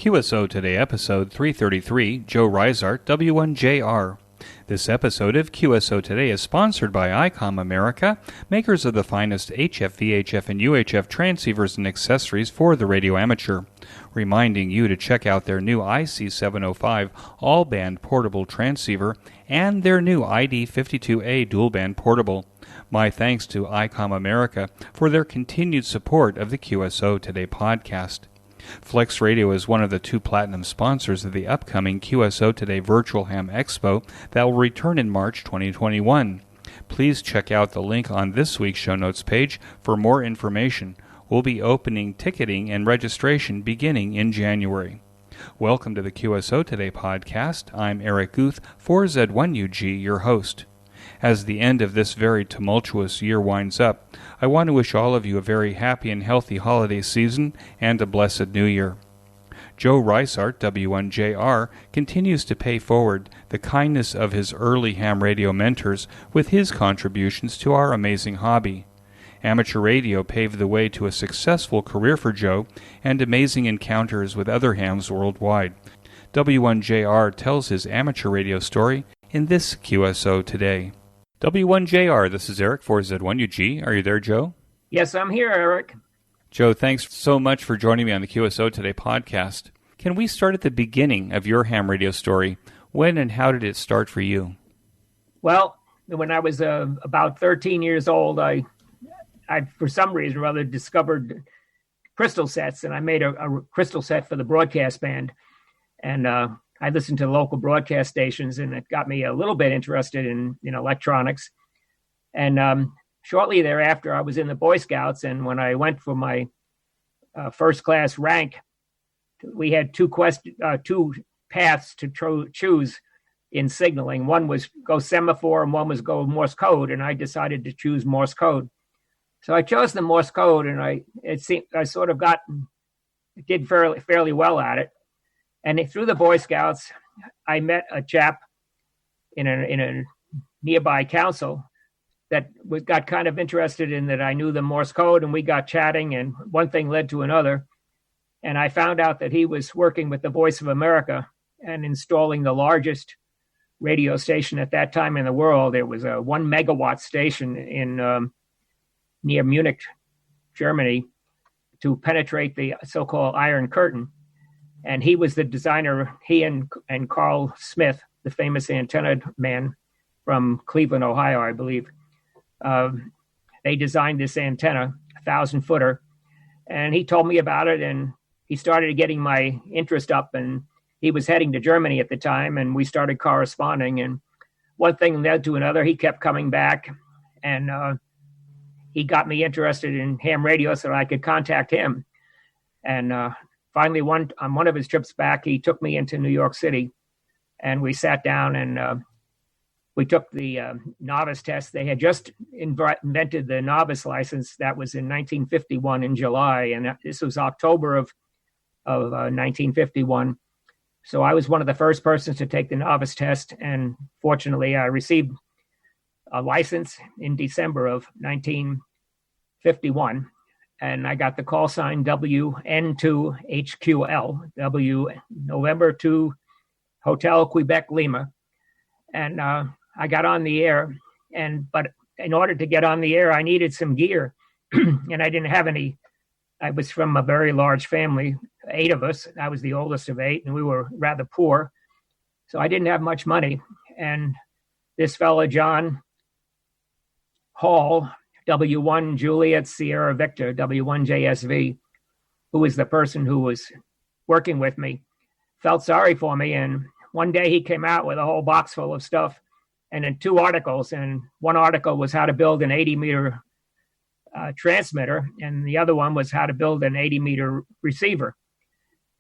QSO Today, episode 333, Joe Reisert W1JR. This episode of QSO Today is sponsored by ICOM America, makers of the finest HF, VHF, and UHF transceivers and accessories for the radio amateur, reminding you to check out their new IC705 all-band portable transceiver and their new ID52A dual-band portable. My thanks to ICOM America for their continued support of the QSO Today podcast. Flex Radio is one of the two platinum sponsors of the upcoming QSO Today Virtual Ham Expo that will return in March 2021. Please check out the link on this week's show notes page for more information. We'll be opening ticketing and registration beginning in January. Welcome to the QSO Today podcast. I'm Eric Guth, 4Z1UG, your host. As the end of this very tumultuous year winds up, I want to wish all of you a very happy and healthy holiday season and a blessed new year. Joe Reisert W1JR continues to pay forward the kindness of his early ham radio mentors with his contributions to our amazing hobby. Amateur radio paved the way to a successful career for Joe and amazing encounters with other hams worldwide. W1JR tells his amateur radio story in this QSO Today. W1JR, this is Eric, 4Z1UG. Are you there, Joe? Yes, I'm here, Eric. Joe, thanks so much for joining me on the QSO Today podcast. Can we start at the beginning of your ham radio story? When and how did it start for you? Well, when I was about 13 years old, I for some reason or other discovered crystal sets, and I made a crystal set for the broadcast band. And I listened to local broadcast stations, and it got me a little bit interested in electronics. And shortly thereafter, I was in the Boy Scouts, and when I went for my first class rank, we had two paths to choose in signaling. One was go semaphore, and one was go Morse code, and I decided to choose Morse code. So I chose the Morse code, and I did fairly well at it. And through the Boy Scouts, I met a chap in a nearby council that got kind of interested in that I knew the Morse code, and we got chatting, and one thing led to another. And I found out that he was working with the Voice of America and installing the largest radio station at that time in the world. It was a 1 megawatt station in near Munich, Germany, to penetrate the so-called Iron Curtain. And he was the designer, he and Carl Smith, the famous antenna man from Cleveland, Ohio, I believe. They designed this antenna, 1,000-footer. And he told me about it, and he started getting my interest up. And he was heading to Germany at the time, and we started corresponding. And one thing led to another. He kept coming back, and he got me interested in ham radio so that I could contact him. And finally, on one of his trips back, he took me into New York City, and we sat down and we took the novice test. They had just invented the novice license. That was in 1951 in July, and this was October of 1951. So I was one of the first persons to take the novice test, and fortunately, I received a license in December of 1951. And I got the call sign WN2HQL, W November 2 Hotel Quebec Lima. And I got on the air. But in order to get on the air, I needed some gear. And I didn't have any. I was from a very large family, 8 of us. I was the oldest of 8, and we were rather poor. So I didn't have much money. And this fellow, John Hall, W1 Juliet Sierra Victor, W1JSV, who was the person who was working with me, felt sorry for me. And one day he came out with a whole box full of stuff and then 2 articles. And one article was how to build an 80-meter transmitter, and the other one was how to build an 80-meter receiver.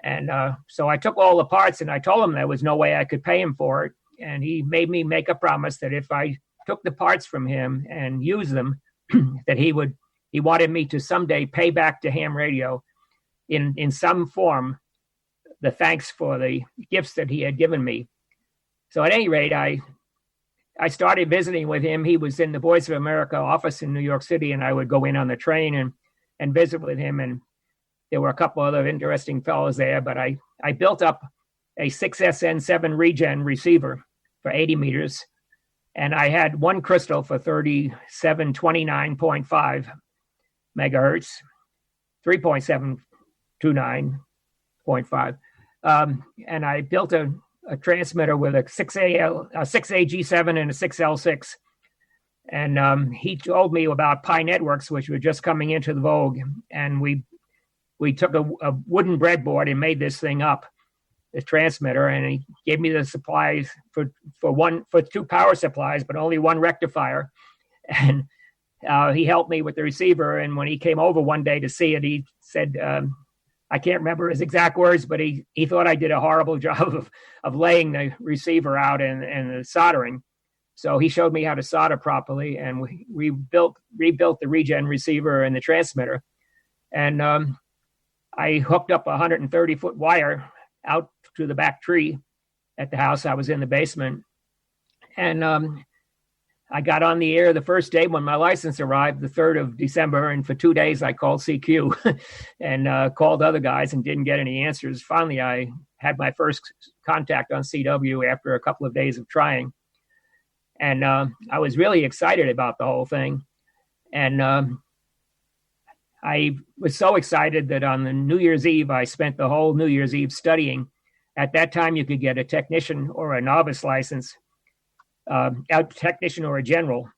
And so I took all the parts, and I told him there was no way I could pay him for it. And he made me make a promise that if I took the parts from him and used them, that he wanted me to someday pay back to ham radio in some form the thanks for the gifts that he had given me. So at any rate, I started visiting with him. He was in the Voice of America office in New York City, and I would go in on the train and visit with him. And there were a couple other interesting fellows there, but I built up a 6SN7 regen receiver for 80 meters. And I had one crystal for 3729.5 megahertz, 3.729.5. And I built a transmitter with a 6AG7 and a 6L6. And he told me about Pi networks, which were just coming into the vogue. And we took a wooden breadboard and made this thing up, this transmitter, and he gave me the supplies for 2 power supplies, but only 1 rectifier. And he helped me with the receiver. And when he came over one day to see it, he said, I can't remember his exact words, but he thought I did a horrible job of laying the receiver out and the soldering. So he showed me how to solder properly, and we rebuilt the regen receiver and the transmitter. And I hooked up a 130-foot wire out to the back tree at the house. I was in the basement. And I got on the air the first day when my license arrived, the 3rd of December. And for 2 days, I called CQ and called other guys and didn't get any answers. Finally, I had my first contact on CW after a couple of days of trying. And I was really excited about the whole thing. And I was so excited that on the New Year's Eve, I spent the whole New Year's Eve studying. At that time, you could get a technician or a novice license, a technician or a general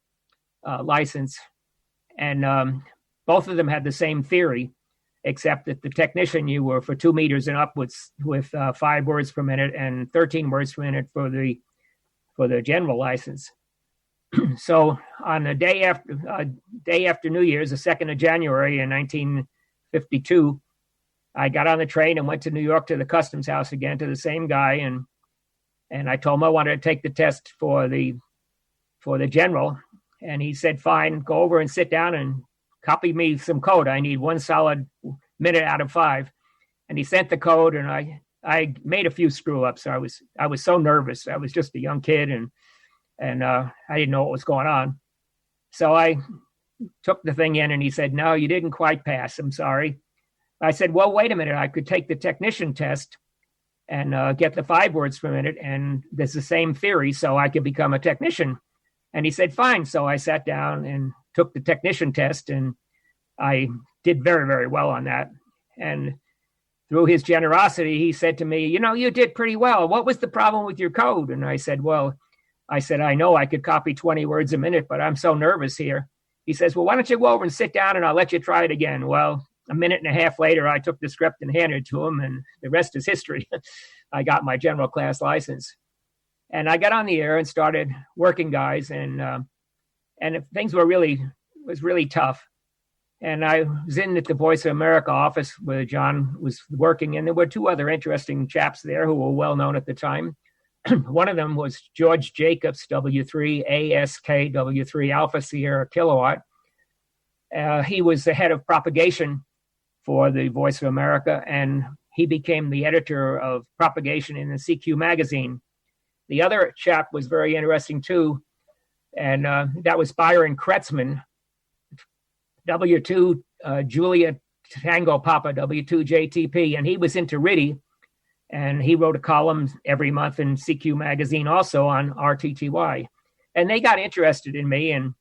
license. And both of them had the same theory, except that the technician, you were for 2 meters and upwards with 5 words per minute and 13 words per minute for the general license. So on the day after New Year's, the 2nd of January in 1952, I got on the train and went to New York to the customs house again to the same guy, and I told him I wanted to take the test for the general, and he said, "Fine, go over and sit down and copy me some code. I need 1 solid minute out of 5." And he sent the code, and I made a few screw ups. I was so nervous. I was just a young kid, and I didn't know what was going on. So I took the thing in, and he said, "No, you didn't quite pass. I'm sorry." I said, "Well, wait a minute. I could take the technician test and get the 5 words per minute, and there's the same theory, so I could become a technician." And he said, "Fine." So I sat down and took the technician test, and I did very, very well on that. And through his generosity, he said to me, "You did pretty well. What was the problem with your code?" And I said, I know I could copy 20 words a minute, but I'm so nervous here." He says, "Well, why don't you go over and sit down and I'll let you try it again." Well, a minute and a half later, I took the script and handed it to him, and the rest is history. I got my general class license. And I got on the air and started working guys, and things was really tough. And I was in at the Voice of America office where John was working, and there were 2 other interesting chaps there who were well known at the time. One of them was George Jacobs, W3 ASK W3 Alpha Sierra Kilowatt. He was the head of propagation for the Voice of America, and he became the editor of propagation in the CQ magazine. The other chap was very interesting too, and that was Byron Kretzmann, W2 Julia Tango Papa, W2 JTP, and he was into RTTY, and he wrote a column every month in CQ magazine also on RTTY. And they got interested in me, and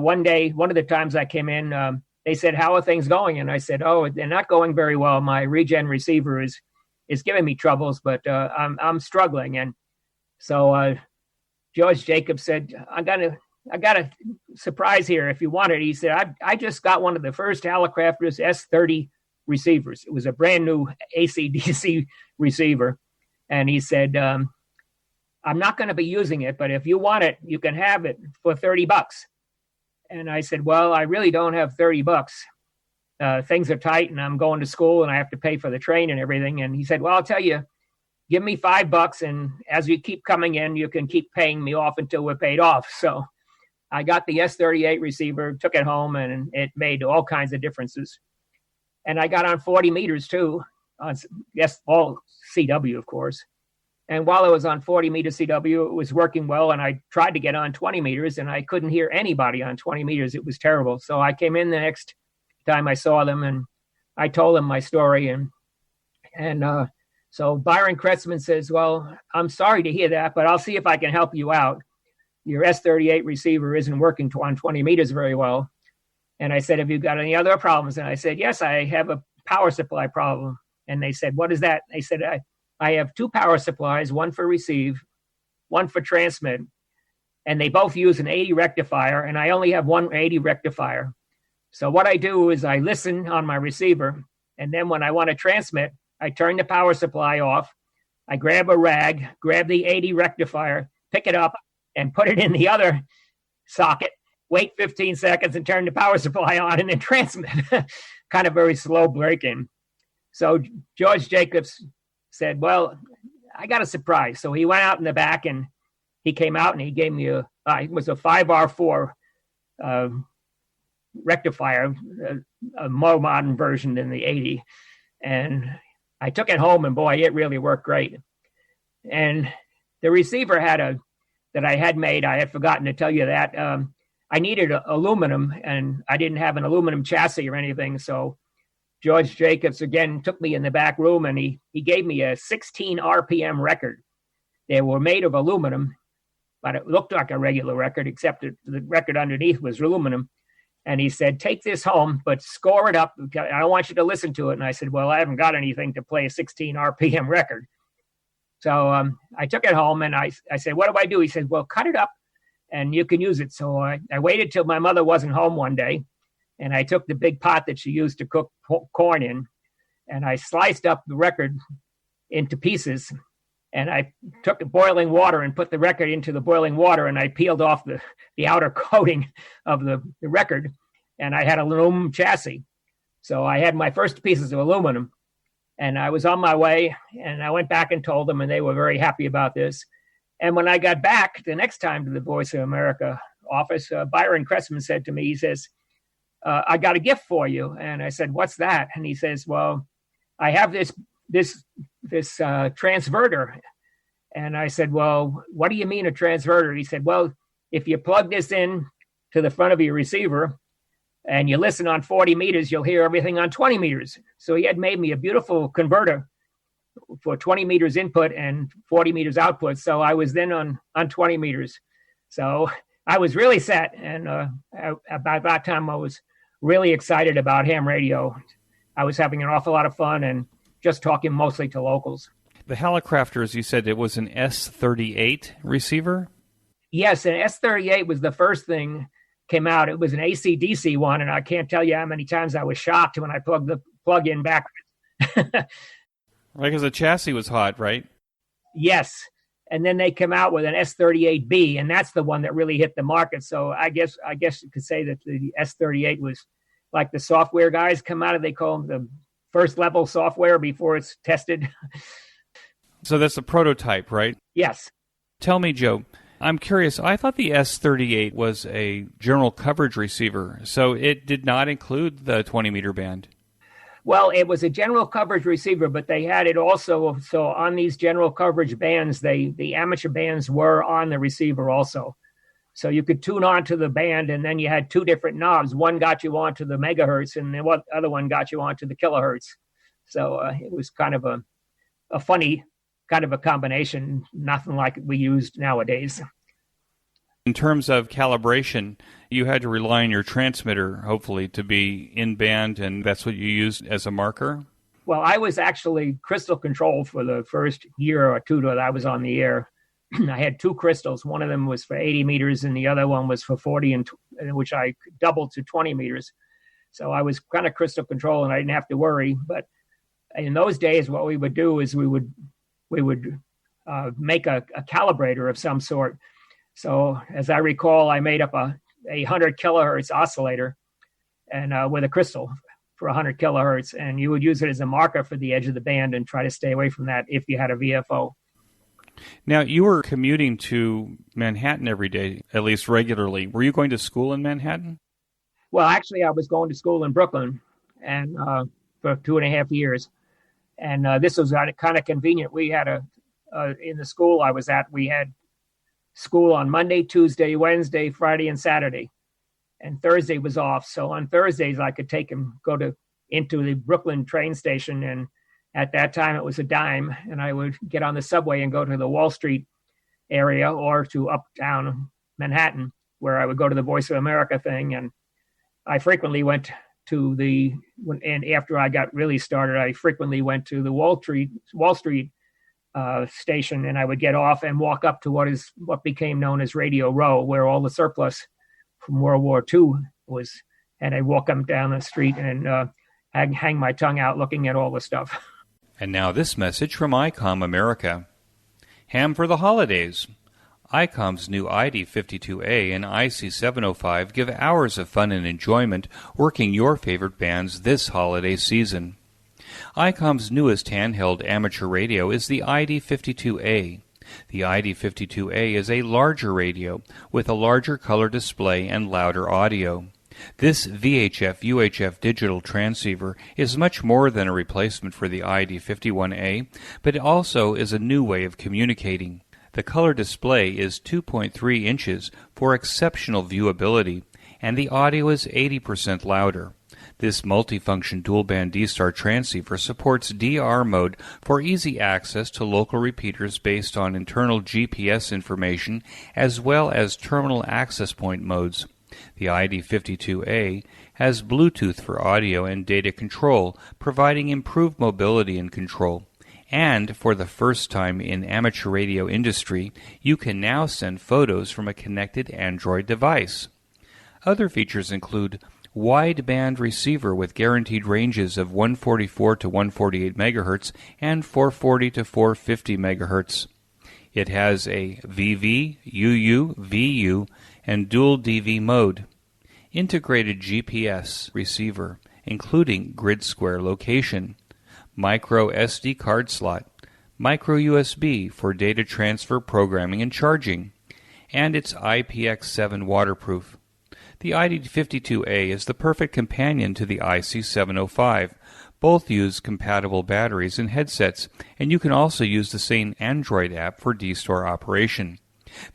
one day, one of the times I came in, they said, "How are things going?" And I said, "Oh, they're not going very well. My regen receiver is giving me troubles, but I'm struggling." And so George Jacobs said, I got a surprise here if you want it." He said, I just got one of the first Hallicrafters S30 receivers. It was a brand new AC/DC receiver. And he said, "I'm not going to be using it, but if you want it, you can have it for $30. And I said, "Well, I really don't have $30. Things are tight, and I'm going to school, and I have to pay for the train and everything." And he said, "Well, I'll tell you, give me $5, and as you keep coming in, you can keep paying me off until we're paid off." So I got the S38 receiver, took it home, and it made all kinds of differences. And I got on 40 meters too, all CW, of course. And while I was on 40 meter CW, it was working well. And I tried to get on 20 meters, and I couldn't hear anybody on 20 meters. It was terrible. So I came in the next time I saw them, and I told him my story, and so Byron Kretzman says, well, I'm sorry to hear that, but I'll see if I can help you out. Your S38 receiver isn't working on 20 meters very well. And I said, have you got any other problems? And I said, yes, I have a power supply problem. And they said, what is that? They said, I have two power supplies, one for receive, one for transmit. And they both use an 80 rectifier, and I only have one 80 rectifier. So what I do is I listen on my receiver, and then when I want to transmit, I turn the power supply off. I grab a rag, grab the 80 rectifier, pick it up, and put it in the other socket, wait 15 seconds and turn the power supply on, and then transmit. Kind of very slow break-in. So George Jacobs said, well, I got a surprise. So he went out in the back, and he came out and he gave me it was a 5R4 rectifier, a more modern version than the 80. And I took it home, and boy, it really worked great. And the receiver that I had made, I had forgotten to tell you that. I needed aluminum, and I didn't have an aluminum chassis or anything. So George Jacobs, again, took me in the back room, and he gave me a 16 RPM record. They were made of aluminum, but it looked like a regular record, except that the record underneath was aluminum. And he said, take this home, but score it up. I don't want you to listen to it. And I said, well, I haven't got anything to play a 16 RPM record. So I took it home, and I said, what do I do? He said, well, cut it up and you can use it. So I waited till my mother wasn't home one day, and I took the big pot that she used to cook corn in, and I sliced up the record into pieces, and I took the boiling water and put the record into the boiling water, and I peeled off the outer coating of the record, and I had an aluminum chassis. So I had my first pieces of aluminum, and I was on my way, and I went back and told them, and they were very happy about this. And when I got back the next time to the Voice of America office, Byron Kretzman said to me, he says, I got a gift for you. And I said, what's that? And he says, well, I have this transverter. And I said, well, what do you mean a transverter? He said, well, if you plug this in to the front of your receiver and you listen on 40 meters, you'll hear everything on 20 meters. So he had made me a beautiful converter for 20 meters input and 40 meters output. So I was then on 20 meters. So I was really set. And about that time, I was really excited about ham radio. I was having an awful lot of fun and just talking mostly to locals. The Hallicrafters, you said it was an S38 receiver? Yes, an S38 was the first thing came out. It was an AC/DC one, and I can't tell you how many times I was shocked when I plugged the plug in backwards. Right, because the chassis was hot, right? Yes. And then they come out with an S38B, and that's the one that really hit the market. So I guess you could say that the S38 was like the software guys come out of, they call them the first level software before it's tested. So that's the prototype, right? Yes. Tell me, Joe, I'm curious. I thought the S38 was a general coverage receiver, so it did not include the 20-meter band. Well, it was a general coverage receiver, but they had it also. So on these general coverage bands, the amateur bands were on the receiver also. So you could tune on to the band, and then you had two different knobs. One got you onto the megahertz, and the other one got you onto the kilohertz. So it was kind of a funny kind of a combination, nothing like we used nowadays. In terms of calibration, you had to rely on your transmitter, hopefully, to be in band, and that's what you used as a marker? Well, I was actually crystal controlled for the first year or two that I was on the air. I had two crystals. One of them was for 80 meters, and the other one was for 40, which I doubled to 20 meters. So I was kind of crystal controlled, and I didn't have to worry. But in those days, what we would do is we would make a calibrator of some sort. So as I recall, I made up a 100 kilohertz oscillator and with a crystal for 100 kilohertz, and you would use it as a marker for the edge of the band and try to stay away from that if you had a VFO. Now, you were commuting to Manhattan every day, at least regularly. Were you going to school in Manhattan? Well, actually, I was going to school in Brooklyn and for 2.5 years. And this was kind of convenient. We had in the school I was at, we had school on Monday, Tuesday, Wednesday, Friday, and Saturday. And Thursday was off. So on Thursdays, I could take him, go to into the Brooklyn train station. And at that time, it was a dime. And I would get on the subway and go to the Wall Street area or to uptown Manhattan, where I would go to the Voice of America thing. And I frequently went to and after I got really started, I frequently went to the Wall Street station, and I would get off and walk up to what became known as Radio Row, where all the surplus from World War II was. And I'd walk up down the street and hang my tongue out looking at all the stuff. And now this message from ICOM America. Ham for the holidays. ICOM's new ID52A and IC705 give hours of fun and enjoyment working your favorite bands this holiday season. ICOM's newest handheld amateur radio is the ID52A. The ID52A is a larger radio with a larger color display and louder audio. This VHF-UHF digital transceiver is much more than a replacement for the ID51A, but it also is a new way of communicating. The color display is 2.3 inches for exceptional viewability, and the audio is 80% louder. This multifunction dual-band D-Star transceiver supports DR mode for easy access to local repeaters based on internal GPS information as well as terminal access point modes. The ID52A has Bluetooth for audio and data control, providing improved mobility and control. And for the first time in amateur radio industry, you can now send photos from a connected Android device. Other features include wideband receiver with guaranteed ranges of 144 to 148 MHz and 440 to 450 MHz. It has a VV, UU, VU, and dual DV mode. Integrated GPS receiver, including grid square location. Micro SD card slot, micro USB for data transfer, programming, and charging, and it's IPX7 waterproof. The ID52A is the perfect companion to the IC705. Both use compatible batteries and headsets, and you can also use the same Android app for D-Store operation.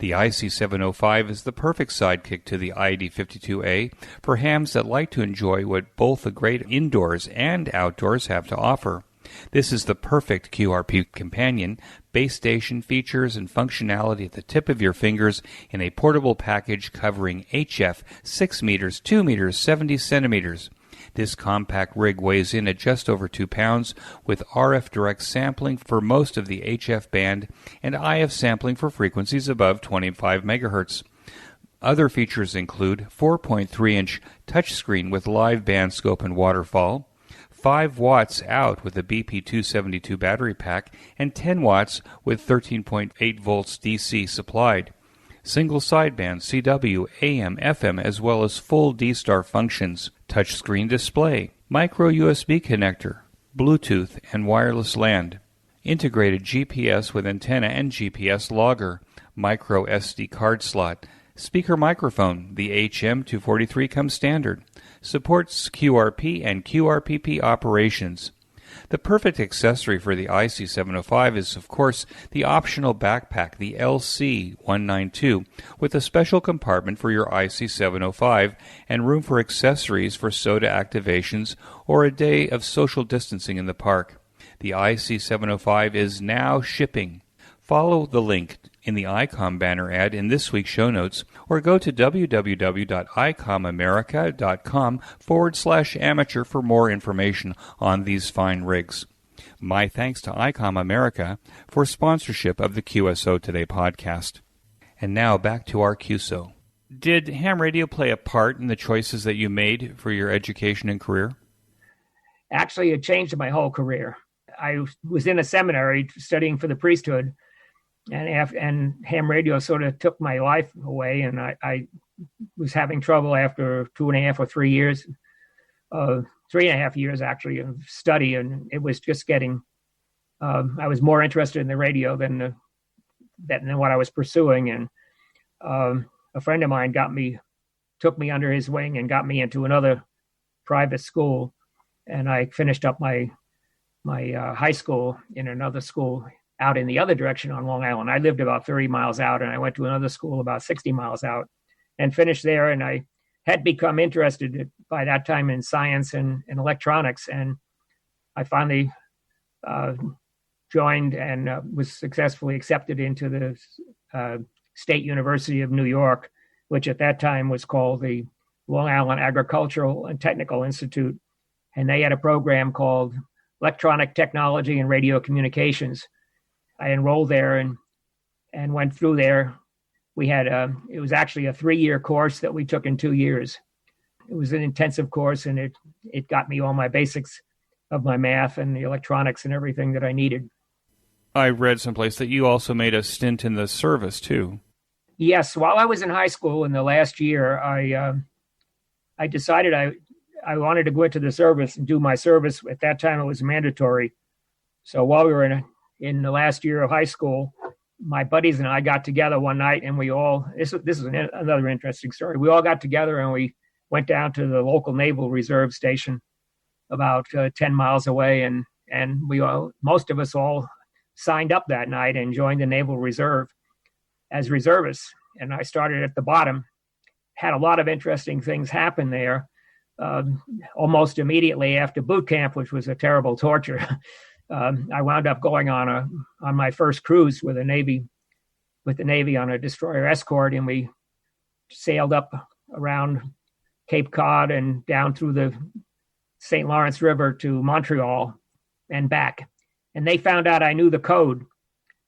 The IC705 is the perfect sidekick to the ID52A for hams that like to enjoy what both the great indoors and outdoors have to offer. This is the perfect QRP companion, base station features and functionality at the tip of your fingers in a portable package covering HF 6 meters, 2 meters, 70 centimeters. This compact rig weighs in at just over 2 pounds with RF direct sampling for most of the HF band and IF sampling for frequencies above 25 megahertz. Other features include 4.3-inch touchscreen with live band scope and waterfall, 5 watts out with a BP272 battery pack, and 10 watts with 13.8 volts DC supplied. Single sideband CW, AM, FM, as well as full D-Star functions, touchscreen display, micro USB connector, Bluetooth, and wireless LAN. Integrated GPS with antenna and GPS logger, micro SD card slot, speaker microphone. The HM243 comes standard. Supports QRP and QRPP operations. The perfect accessory for the IC705 is, of course, the optional backpack, the LC192, with a special compartment for your IC705 and room for accessories for soda activations or a day of social distancing in the park. The IC705 is now shipping. Follow the link in the ICOM banner ad in this week's show notes, or go to www.icomamerica.com/amateur for more information on these fine rigs. My thanks to ICOM America for sponsorship of the QSO Today podcast. And now back to our QSO. Did ham radio play a part in the choices that you made for your education and career? Actually, it changed my whole career. I was in a seminary studying for the priesthood, and ham radio sort of took my life away, and I was having trouble after 2.5 or 3 years, 3.5 years actually of study, and it was just getting. I was more interested in the radio than what I was pursuing, and a friend of mine took me under his wing and got me into another private school, and I finished up my high school in another school out in the other direction on Long Island. I lived about 30 miles out, and I went to another school about 60 miles out and finished there. And I had become interested by that time in science and electronics. And I finally joined and was successfully accepted into the State University of New York, which at that time was called the Long Island Agricultural and Technical Institute. And they had a program called Electronic Technology and Radio Communications. I enrolled there and went through there. We had it was actually a 3-year course that we took in 2 years. It was an intensive course, and it got me all my basics of my math and the electronics and everything that I needed. I read someplace that you also made a stint in the service, too. Yes. While I was in high school in the last year, I decided I wanted to go into the service and do my service. At that time, it was mandatory. So while we were in the last year of high school, my buddies and I got together one night, and we all, this is another interesting story. We all got together and we went down to the local Naval Reserve station about 10 miles away. And most of us all signed up that night and joined the Naval Reserve as reservists. And I started at the bottom, had a lot of interesting things happen there. Almost immediately after boot camp, which was a terrible torture, I wound up going on my first cruise with the Navy on a destroyer escort, and we sailed up around Cape Cod and down through the St. Lawrence River to Montreal and back. And they found out I knew the code,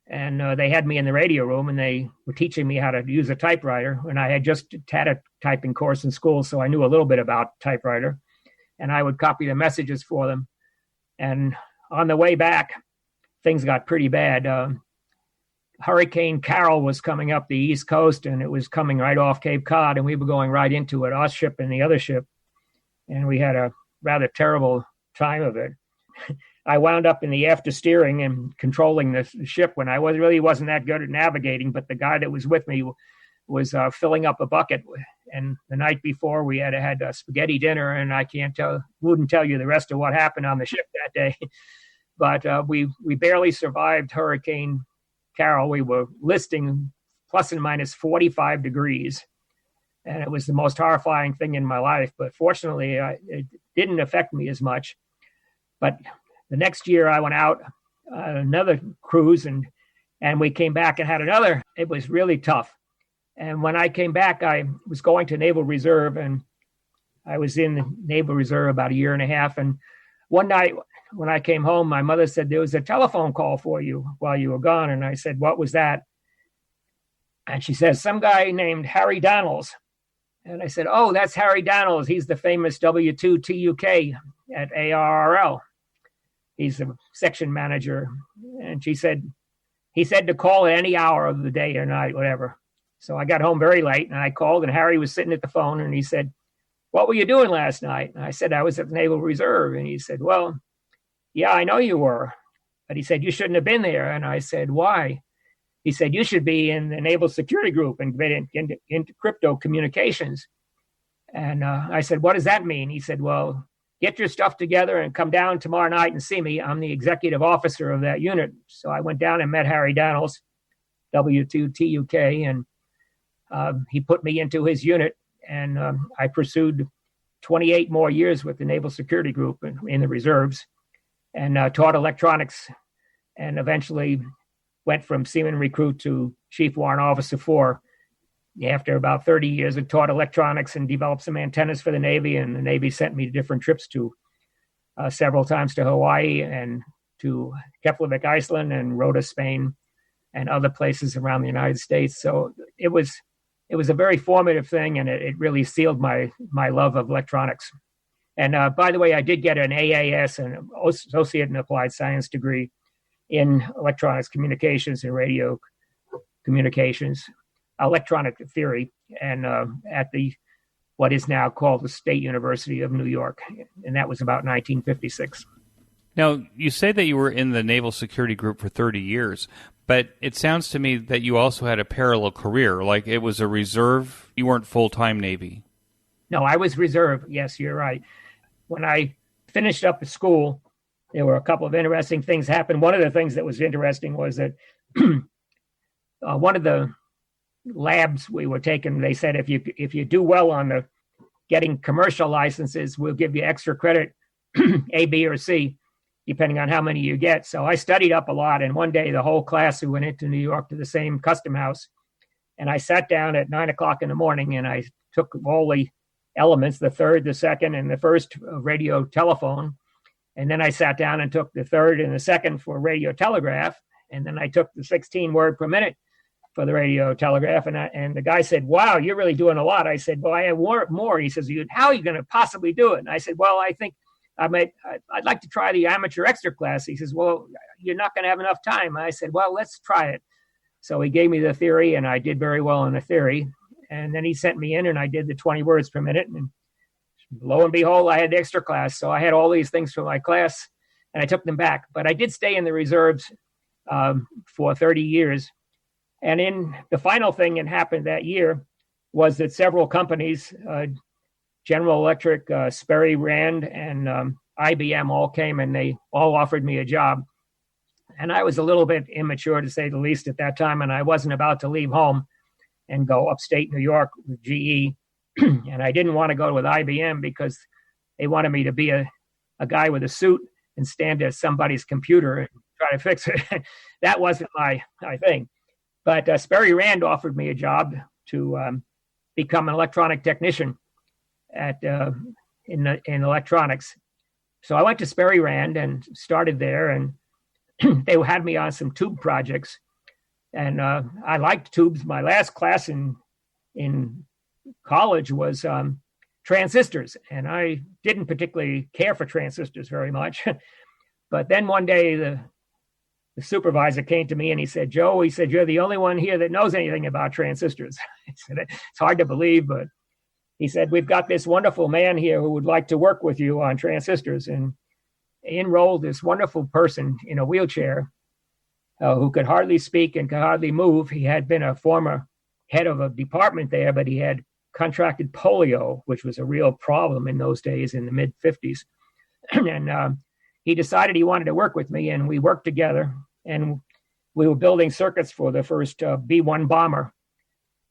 and they had me in the radio room, and they were teaching me how to use a typewriter. And I had just had a typing course in school, so I knew a little bit about typewriter, and I would copy the messages for them. And on the way back, things got pretty bad. Hurricane Carol was coming up the East Coast, and it was coming right off Cape Cod, and we were going right into it, our ship and the other ship. And we had a rather terrible time of it. I wound up in the after steering and controlling the ship when I really wasn't that good at navigating, but the guy that was with me was filling up a bucket. And the night before, we had a spaghetti dinner, and I wouldn't tell you the rest of what happened on the ship that day. But we barely survived Hurricane Carol. We were listing plus and minus 45 degrees. And it was the most horrifying thing in my life. But fortunately, it didn't affect me as much. But the next year I went out another cruise and we came back and had another. It was really tough. And when I came back, I was going to Naval Reserve, and I was in the Naval Reserve about a year and a half. And one night when I came home, my mother said, there was a telephone call for you while you were gone. And I said, what was that? And she says, some guy named Harry Donnells. And I said, oh, that's Harry Donnells. He's the famous W2TUK at ARRL. He's a section manager. And she said, he said to call at any hour of the day or night, whatever. So I got home very late, and I called, and Harry was sitting at the phone, and he said, what were you doing last night? And I said, I was at the Naval Reserve. And he said, well, yeah, I know you were. But he said, you shouldn't have been there. And I said, why? He said, you should be in the Naval Security Group and get into crypto communications. And I said, what does that mean? He said, well, get your stuff together and come down tomorrow night and see me. I'm the executive officer of that unit. So I went down and met Harry Donnells, W2TUK, and he put me into his unit. And I pursued 28 more years with the Naval Security Group in the reserves and taught electronics, and eventually went from seaman recruit to chief warrant officer 4. After about 30 years, I taught electronics and developed some antennas for the Navy, and the Navy sent me to different trips to several times to Hawaii and to Keflavik, Iceland, and Rota, Spain, and other places around the United States. So it was a very formative thing, and it really sealed my love of electronics. And by the way, I did get an AAS, an Associate in Applied Science degree in electronics communications and radio communications, electronic theory, and at what is now called the State University of New York. And that was about 1956. Now, you say that you were in the Naval Security Group for 30 years, but it sounds to me that you also had a parallel career, like it was a reserve. You weren't full-time Navy. No, I was reserve. Yes, you're right. When I finished up at school, there were a couple of interesting things happened. One of the things that was interesting was that one of the labs we were taking, they said if you do well on getting commercial licenses will give you extra credit, A, B, or C, depending on how many you get. So I studied up a lot. And one day, the whole class who went into New York to the same custom house, and I sat down at 9 o'clock in the morning, and I took all the elements, the third, the second, and the first radio telephone. And then I sat down and took the third and the second for radio telegraph. And then I took the 16 word per minute for the radio telegraph. And the guy said, wow, you're really doing a lot. I said, well, I have more. He says, how are you going to possibly do it? And I said, well, I think I'd like to try the amateur extra class. He says, well, you're not going to have enough time. I said, well, let's try it. So he gave me the theory, and I did very well in the theory. And then he sent me in, and I did the 20 words per minute. And lo and behold, I had the extra class. So I had all these things for my class, and I took them back. But I did stay in the reserves for 30 years. And in the final thing that happened that year was that several companies, General Electric, Sperry Rand, and IBM all came, and they all offered me a job. And I was a little bit immature, to say the least, at that time, and I wasn't about to leave home and go upstate New York with GE. And I didn't want to go with IBM because they wanted me to be a guy with a suit and stand at somebody's computer and try to fix it. That wasn't my thing. But Sperry Rand offered me a job to become an electronic technician in electronics. So I went to Sperry Rand and started there, and they had me on some tube projects. And I liked tubes. My last class in college was transistors, and I didn't particularly care for transistors very much. But then one day the supervisor came to me and he said, Joe, he said, you're the only one here that knows anything about transistors. He said, it's hard to believe, but he said, we've got this wonderful man here who would like to work with you on transistors. And he enrolled this wonderful person in a wheelchair who could hardly speak and could hardly move. He had been a former head of a department there, but he had contracted polio, which was a real problem in those days in the mid-50s. And he decided he wanted to work with me, and we worked together. And we were building circuits for the first B-1 bomber.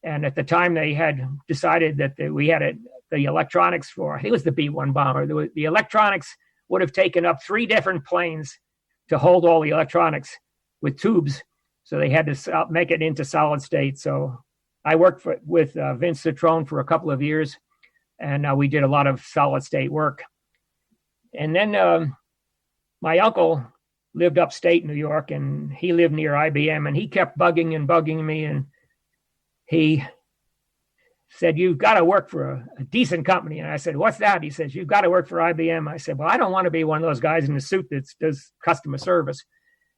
And at the time, they had decided that we had the electronics for, I think it was the B-1 bomber. The electronics would have taken up 3 different planes to hold all the electronics with tubes. So they had to make it into solid state. So I worked with Vince Citrone for a couple of years, and we did a lot of solid state work. And then my uncle lived upstate New York, and he lived near IBM, and he kept bugging me, and he said, you've got to work for a decent company. And I said, what's that? He says, you've got to work for IBM. I said, well, I don't want to be one of those guys in a suit that does customer service.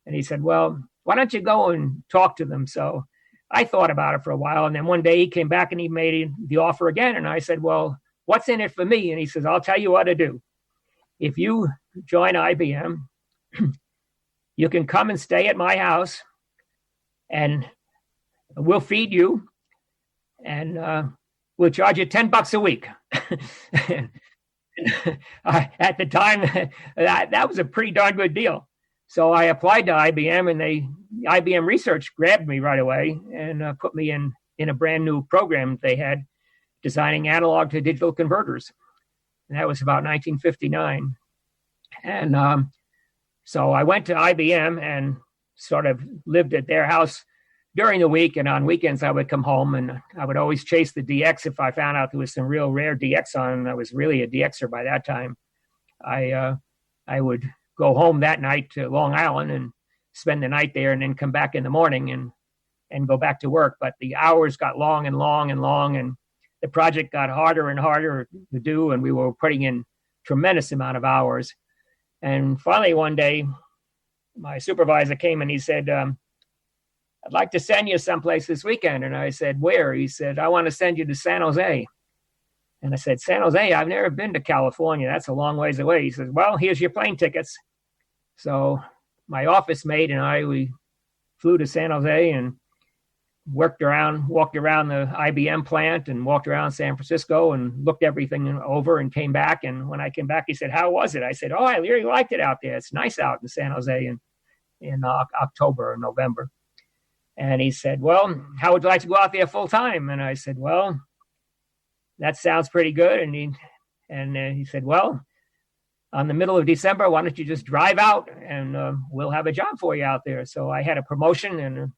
And he said, well, why don't you go and talk to them? So I thought about it for a while. And then one day he came back and he made the offer again. And I said, well, what's in it for me? And he says, I'll tell you what to do. If you join IBM, you can come and stay at my house, and we'll feed you, and we'll charge you $10 a week. At the time, that was a pretty darn good deal. So I applied to IBM, and IBM Research grabbed me right away and put me in a brand new program they had, designing analog to digital converters. And that was about 1959. And so I went to IBM and sort of lived at their house during the week. And on weekends, I would come home, and I would always chase the DX if I found out there was some real rare DX on. I was really a DXer by that time. I would go home that night to Long Island and spend the night there, and then come back in the morning and go back to work. But the hours got long and long and long, and the project got harder and harder to do, and we were putting in tremendous amount of hours. And finally, one day, my supervisor came and he said, I'd like to send you someplace this weekend. And I said, where? He said, I want to send you to San Jose. And I said, San Jose? I've never been to California. That's a long ways away. He says, well, here's your plane tickets. So my office mate and we flew to San Jose and walked around the IBM plant and walked around San Francisco and looked everything over and came back. And when I came back, he said, how was it? I said, oh, I really liked it out there. It's nice out in San Jose in October or November. And he said, well, how would you like to go out there full time? And I said, well, that sounds pretty good. And he said, well, on the middle of December, why don't you just drive out and we'll have a job for you out there. So I had a promotion, and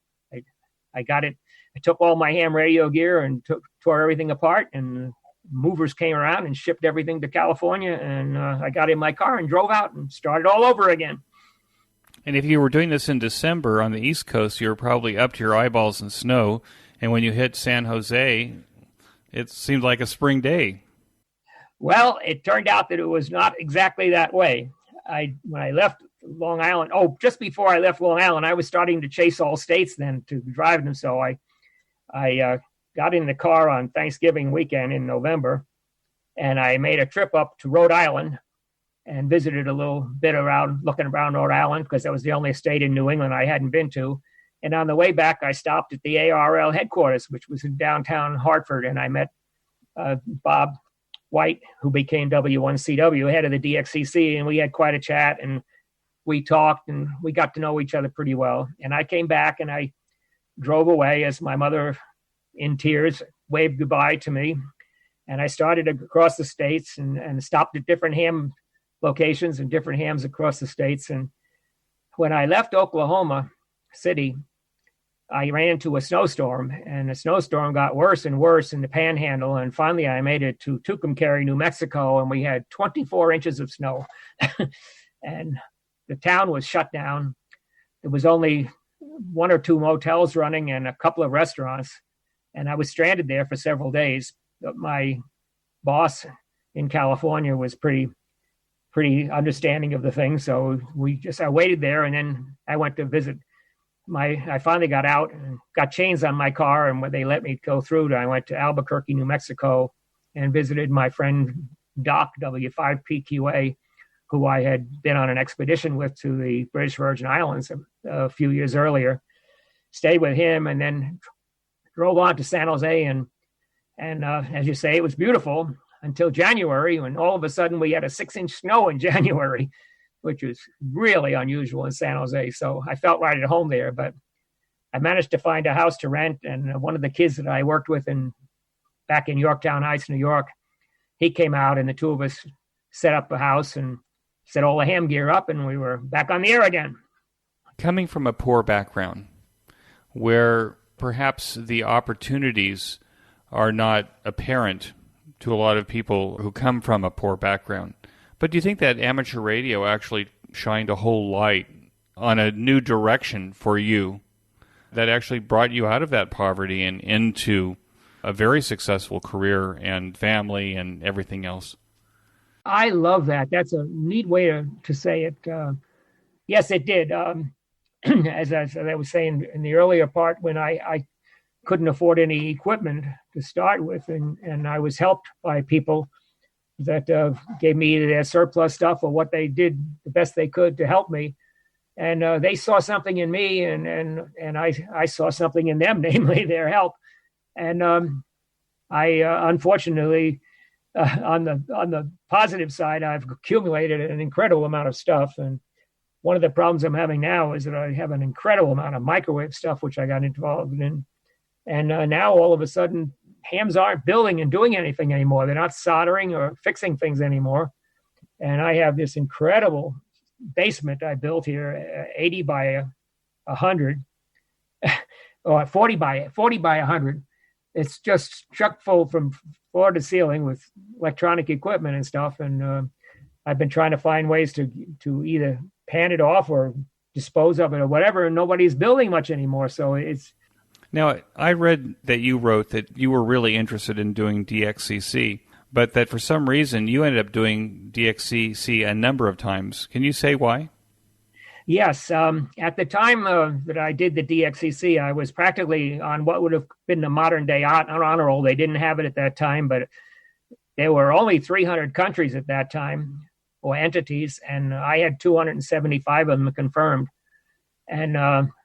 I got it. I took all my ham radio gear and tore everything apart, and movers came around and shipped everything to California. And I got in my car and drove out and started all over again. And if you were doing this in December on the East Coast, you were probably up to your eyeballs in snow. And when you hit San Jose, it seemed like a spring day. Well, it turned out that it was not exactly that way. When I left Long Island, just before I left Long Island, I was starting to chase all states then to drive them. So I got in the car on Thanksgiving weekend in November, and I made a trip up to Rhode Island and visited a little bit around, looking around Rhode Island, because that was the only state in New England I hadn't been to. And on the way back, I stopped at the ARL headquarters, which was in downtown Hartford, and I met Bob White, who became W1CW, head of the DXCC, and we had quite a chat, and we talked, and we got to know each other pretty well. And I came back, and I drove away as my mother, in tears, waved goodbye to me. And I started across the states and stopped at different ham locations and different hams across the states. And when I left Oklahoma City, I ran into a snowstorm, and the snowstorm got worse and worse in the Panhandle. And finally, I made it to Tucumcari, New Mexico, and we had 24 inches of snow. And the town was shut down. There was only one or two motels running and a couple of restaurants. And I was stranded there for several days. But my boss in California was pretty understanding of the thing. So I waited there, and then I went to visit. I finally got out and got chains on my car, and when they let me go through, I went to Albuquerque, New Mexico, and visited my friend Doc, W5PQA, who I had been on an expedition with to the British Virgin Islands a few years earlier. Stayed with him, and then drove on to San Jose, and as you say, it was beautiful until January, when all of a sudden we had a 6-inch snow in January, which was really unusual in San Jose. So I felt right at home there, but I managed to find a house to rent. And one of the kids that I worked with back in Yorktown Heights, New York, he came out, and the two of us set up a house and set all the ham gear up, and we were back on the air again. Coming from a poor background, where perhaps the opportunities are not apparent to a lot of people who come from a poor background. But do you think that amateur radio actually shined a whole light on a new direction for you that actually brought you out of that poverty and into a very successful career and family and everything else? I love that. That's a neat way to say it. Yes, it did. As I was saying in the earlier part, when I couldn't afford any equipment to start with, and I was helped by people that gave me either their surplus stuff or what they did the best they could to help me. And they saw something in me, and I saw something in them, namely their help. And I unfortunately, on the positive side, I've accumulated an incredible amount of stuff. And one of the problems I'm having now is that I have an incredible amount of microwave stuff, which I got involved in. And now all of a sudden, hams aren't building and doing anything anymore. They're not soldering or fixing things anymore. And I have this incredible basement I built here, 80 by 100, or 40 by 100. It's just chock full from floor to ceiling with electronic equipment and stuff. And I've been trying to find ways to either pan it off or dispose of it or whatever. And nobody's building much anymore. So it's... Now, I read that you wrote that you were really interested in doing DXCC, but that for some reason you ended up doing DXCC a number of times. Can you say why? Yes. At the time that I did the DXCC, I was practically on what would have been the modern-day honor roll. They didn't have it at that time, but there were only 300 countries at that time, or entities, and I had 275 of them confirmed. And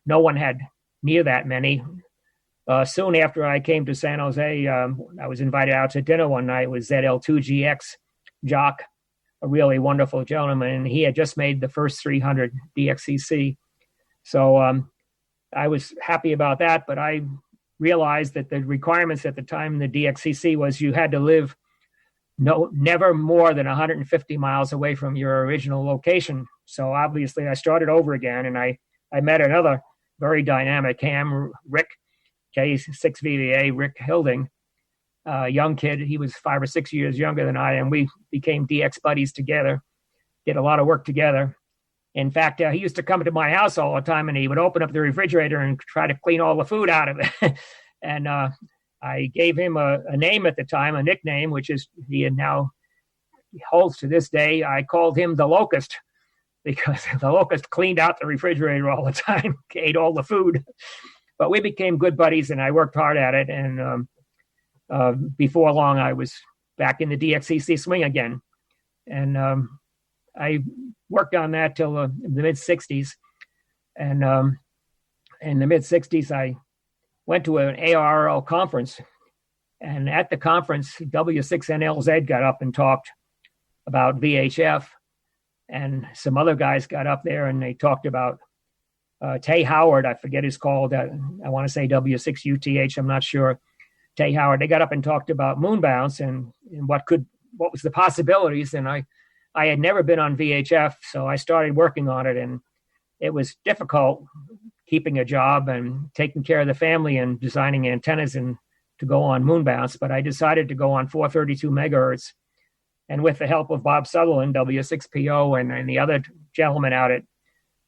no one had near that many. Soon after I came to San Jose, I was invited out to dinner one night with ZL2GX Jock, a really wonderful gentleman, and he had just made the first 300 DXCC. So I was happy about that, but I realized that the requirements at the time in the DXCC was you had to live never more than 150 miles away from your original location. So obviously I started over again, and I met another very dynamic ham, Rick, K6VVA, Rick Hilding, young kid. He was 5 or 6 years younger than I, and we became DX buddies together, did a lot of work together. In fact, he used to come to my house all the time, and he would open up the refrigerator and try to clean all the food out of it. And I gave him a name at the time, a nickname, which is he now holds to this day. I called him the Locust, because the Locust cleaned out the refrigerator all the time, ate all the food. But we became good buddies, and I worked hard at it. And before long, I was back in the DXCC swing again. And I worked on that till the mid-'60s. And in the mid-'60s, I went to an ARRL conference. And at the conference, W6NLZ got up and talked about VHF. And some other guys got up there and they talked about Tay Howard, I forget his called. I want to say W6UTH, I'm not sure. Tay Howard, they got up and talked about moon bounce and what was the possibilities. And I had never been on VHF, so I started working on it, and it was difficult keeping a job and taking care of the family and designing antennas and to go on moon bounce. But I decided to go on 432 megahertz. And with the help of Bob Sutherland, W6PO, and the other gentleman out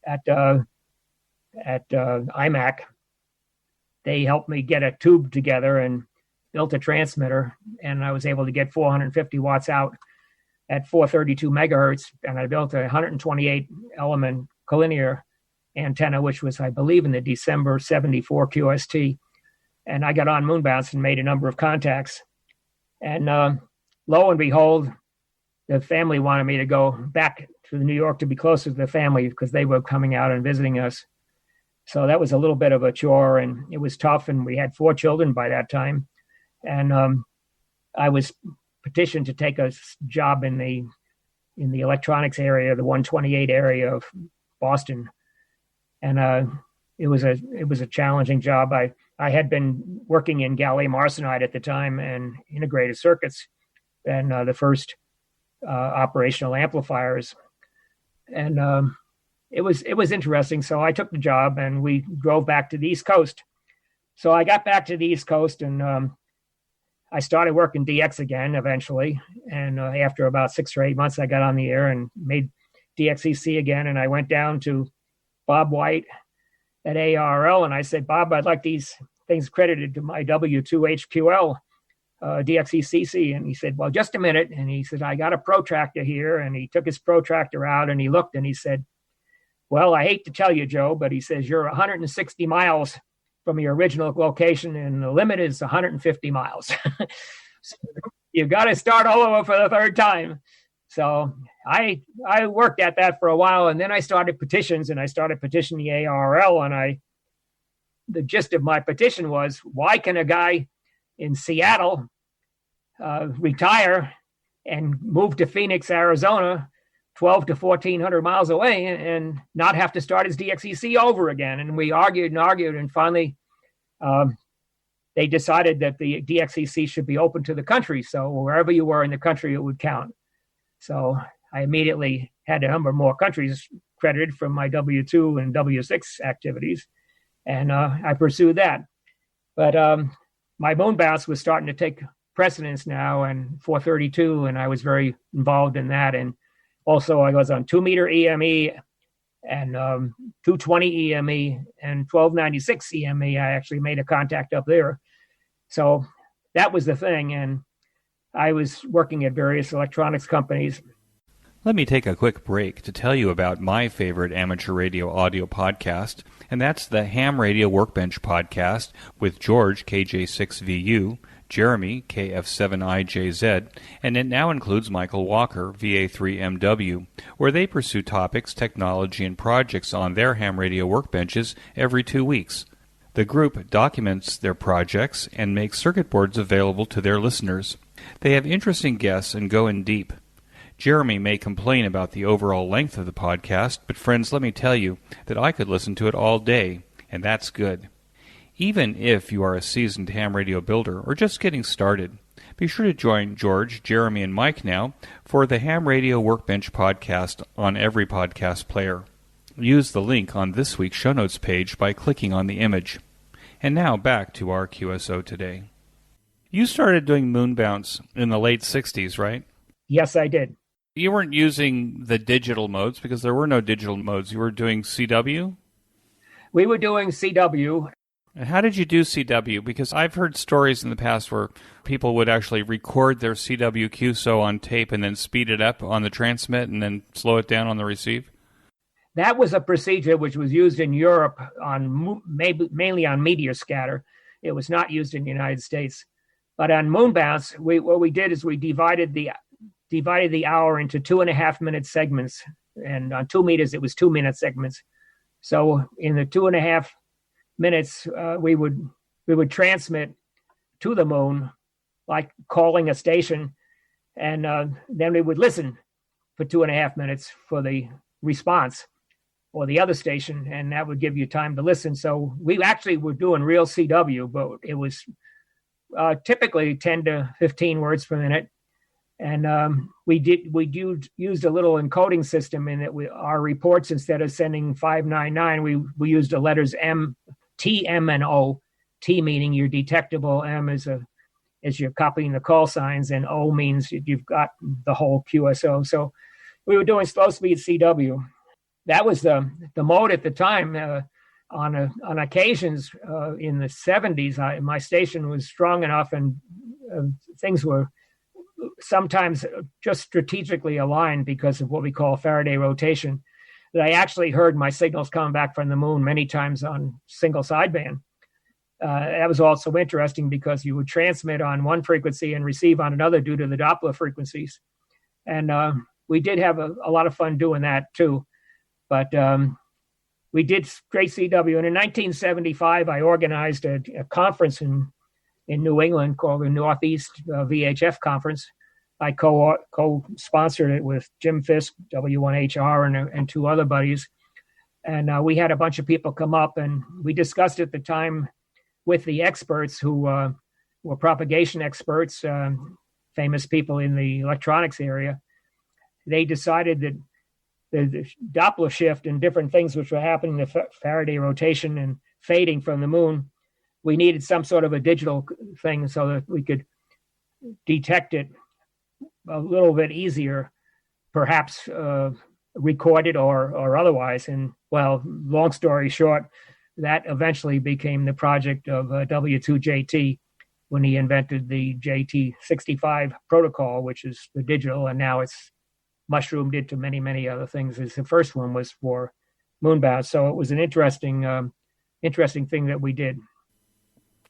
at IMAC, they helped me get a tube together and built a transmitter. And I was able to get 450 watts out at 432 megahertz. And I built a 128 element collinear antenna, which was, I believe, in the December 74 QST. And I got on moon bounce and made a number of contacts. And lo and behold, the family wanted me to go back to New York to be closer to the family because they were coming out and visiting us. So that was a little bit of a chore, and it was tough. And we had 4 children by that time. And I was petitioned to take a job in the electronics area, the 128 area of Boston. And it was a challenging job. I had been working in gallium arsenide at the time and integrated circuits, and the first operational amplifiers. And it was interesting. So I took the job and we drove back to the East Coast. So I got back to the East Coast and I started working DX again eventually. And after about 6 or 8 months, I got on the air and made DXEC again. And I went down to Bob White at ARRL and I said, Bob, I'd like these things credited to my W2HQL DXECC. And he said, well, just a minute. And he said, I got a protractor here. And he took his protractor out and he looked and he said, well, I hate to tell you, Joe, but he says, you're 160 miles from your original location and the limit is 150 miles. So you've got to start all over for the third time. So I worked at that for a while, and then I started petitions, and I started petitioning the ARRL. And the gist of my petition was, why can a guy in Seattle retire and move to Phoenix, Arizona, 12 to 1,400 miles away, and not have to start his DXEC over again? And we argued and argued, and finally they decided that the DXEC should be open to the country. So wherever you were in the country, it would count. So I immediately had a number more countries credited from my W2 and W6 activities, and I pursued that. But my moon bounce was starting to take precedence now, and 432, and I was very involved in that. And also I was on 2-meter EME and 220 EME and 1296 EME. I actually made a contact up there. So that was the thing. And I was working at various electronics companies. Let me take a quick break to tell you about my favorite amateur radio audio podcast, and that's the Ham Radio Workbench podcast with George, KJ6VU, Jeremy, KF7IJZ, and it now includes Michael Walker, VA3MW, where they pursue topics, technology, and projects on their ham radio workbenches every 2 weeks. The group documents their projects and makes circuit boards available to their listeners. They have interesting guests and go in deep. Jeremy may complain about the overall length of the podcast, but friends, let me tell you that I could listen to it all day, and that's good. Even if you are a seasoned ham radio builder or just getting started, be sure to join George, Jeremy, and Mike now for the Ham Radio Workbench podcast on every podcast player. Use the link on this week's show notes page by clicking on the image. And now back to our QSO Today. You started doing moon bounce in the late 60s, right? Yes, I did. You weren't using the digital modes because there were no digital modes. You were doing CW? We were doing CW. And how did you do CW? Because I've heard stories in the past where people would actually record their CW QSO on tape and then speed it up on the transmit and then slow it down on the receive. That was a procedure which was used in Europe on mainly on meteor scatter. It was not used in the United States. But on moon bounce, what we did is we divided the hour into 2.5-minute segments, and on 2 meters it was 2-minute segments. So in the 2.5 minutes, we would transmit to the moon, like calling a station, and then we would listen for 2.5 minutes for the response or the other station, and that would give you time to listen. So we actually were doing real CW, but it was typically 10 to 15 words per minute. And we used a little encoding system in that our reports, instead of sending 599, we used the letters M, T, M, and O. T meaning you're detectable, M is you're copying the call signs, and O means you've got the whole QSO. So we were doing slow speed CW. That was the mode at the time. On occasions in the 70s, my station was strong enough, and things were sometimes just strategically aligned because of what we call Faraday rotation, that I actually heard my signals coming back from the moon many times on single sideband. That was also interesting because you would transmit on one frequency and receive on another due to the Doppler frequencies. And we did have a lot of fun doing that too. But we did straight CW. And in 1975, I organized a conference in New England called the Northeast VHF Conference. I co-sponsored it with Jim Fisk, W1JR, and two other buddies. And we had a bunch of people come up, and we discussed at the time with the experts who were propagation experts, famous people in the electronics area. They decided that the Doppler shift and different things which were happening, the Faraday rotation and fading from the moon, we needed some sort of a digital thing so that we could detect it a little bit easier, perhaps recorded or otherwise. And well, long story short, that eventually became the project of W2JT when he invented the JT65 protocol, which is the digital, and now it's mushroomed into many, many other things. As the first one was for moonbound. So it was an interesting thing that we did.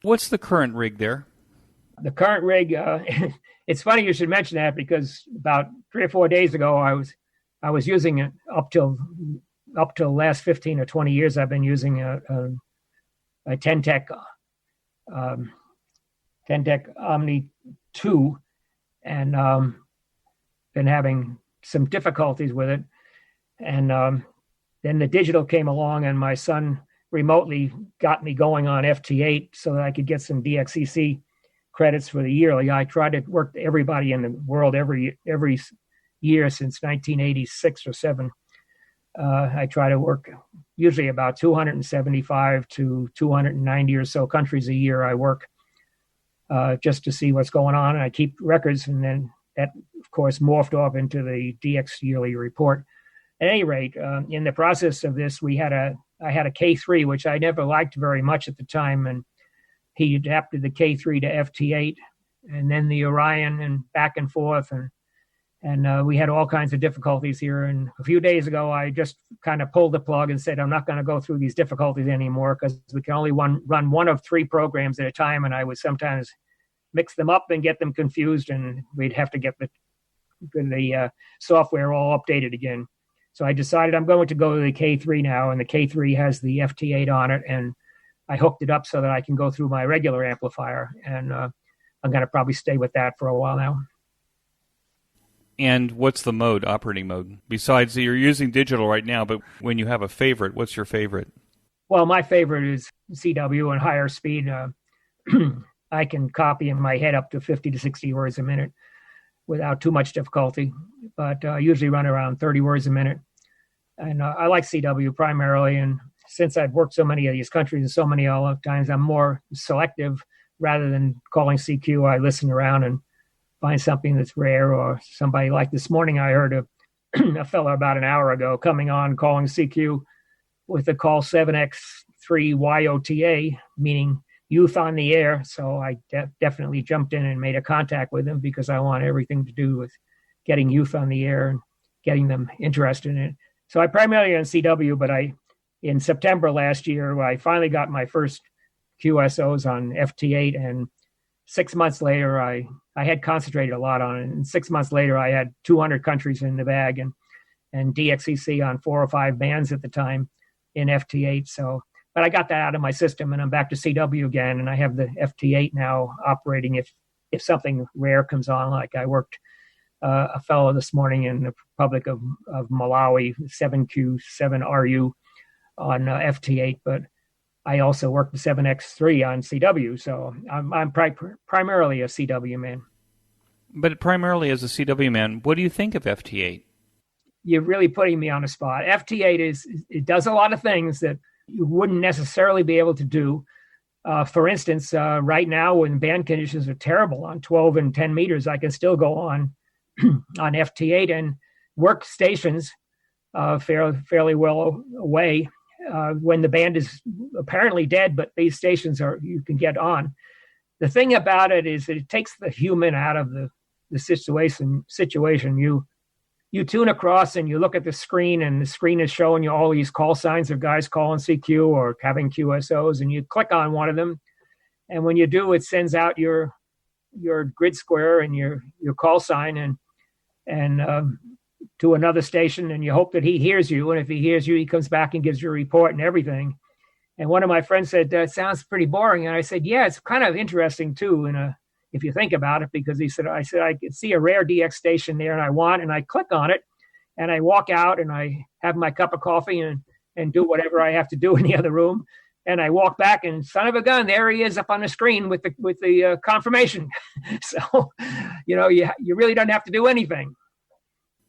What's the current rig there? The current rig, it's funny you should mention that, because about 3 or 4 days ago, I was using it up till the last 15 or 20 years. I've been using a Ten-Tech Omni 2, and been having some difficulties with it. And then the digital came along, and my son remotely got me going on FT8 so that I could get some DXCC credits for the yearly. I tried to work everybody in the world every year since 1986 or 7. I try to work usually about 275 to 290 or so countries a year. I work just to see what's going on, and I keep records, and then that, of course, morphed off into the DX yearly report. At any rate, in the process of this, I had a K3, which I never liked very much at the time, and he adapted the K3 to FT8, and then the Orion, and back and forth, and we had all kinds of difficulties here. And a few days ago, I just kind of pulled the plug and said, I'm not going to go through these difficulties anymore, because we can only run one of 3 programs at a time, and I would sometimes mix them up and get them confused, and we'd have to get the software all updated again. So I decided I'm going to go to the K3 now, and the K3 has the FT8 on it, and I hooked it up so that I can go through my regular amplifier, and I'm going to probably stay with that for a while now. And what's the operating mode? Besides, you're using digital right now, but when you have a favorite, what's your favorite? Well, my favorite is CW and higher speed. I can copy in my head up to 50 to 60 words a minute without too much difficulty, but I usually run around 30 words a minute. And I like CW primarily. And since I've worked so many of these countries and so many all times, I'm more selective rather than calling CQ. I listen around and find something that's rare, or somebody like this morning. I heard a fellow about an hour ago coming on calling CQ with the call 7X3YOTA, meaning youth on the air. So I definitely jumped in and made a contact with him because I want everything to do with getting youth on the air and getting them interested in it. So I primarily on CW, but in September last year, I finally got my first QSOs on FT8, and 6 months later, I had concentrated a lot on it. And 6 months later, I had 200 countries in the bag and DXCC on 4 or 5 bands at the time in FT8. So, but I got that out of my system, and I'm back to CW again, and I have the FT8 now operating if something rare comes on. Like I worked a fellow this morning in the Republic of Malawi, 7Q7RU on FT8, but I also worked the 7X3 on CW. So I'm primarily a CW man. But primarily as a CW man, what do you think of FT8? You're really putting me on the spot. FT8 it does a lot of things that you wouldn't necessarily be able to do. For instance, right now when band conditions are terrible on 12 and 10 meters, I can still go on FT8 and work stations fairly well away when the band is apparently dead, but these stations you can get on. The thing about it is that it takes the human out of the situation. You tune across and you look at the screen, and the screen is showing you all these call signs of guys calling CQ or having QSOs, and you click on one of them. And when you do, it sends out your grid square and your call sign and to another station, and you hope that he hears you. And if he hears you, he comes back and gives you a report and everything. And one of my friends said, that sounds pretty boring. And I said, yeah, it's kind of interesting too, if you think about it, because I said, I could see a rare DX station there and I click on it and I walk out and I have my cup of coffee and do whatever I have to do in the other room. And I walk back and son of a gun, there he is up on the screen with the confirmation. So, you really don't have to do anything.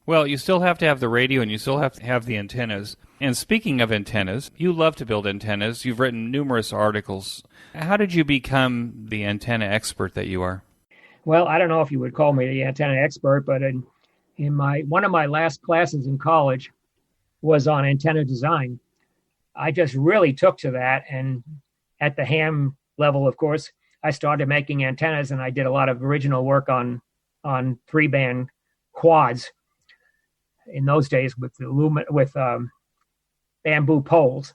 Well, you still have to have the radio and you still have to have the antennas. And speaking of antennas, you love to build antennas. You've written numerous articles. How did you become the antenna expert that you are? Well, I don't know if you would call me the antenna expert, but in one of my last classes in college was on antenna design. I just really took to that. And at the ham level, of course, I started making antennas, and I did a lot of original work on 3-band quads in those days with bamboo poles.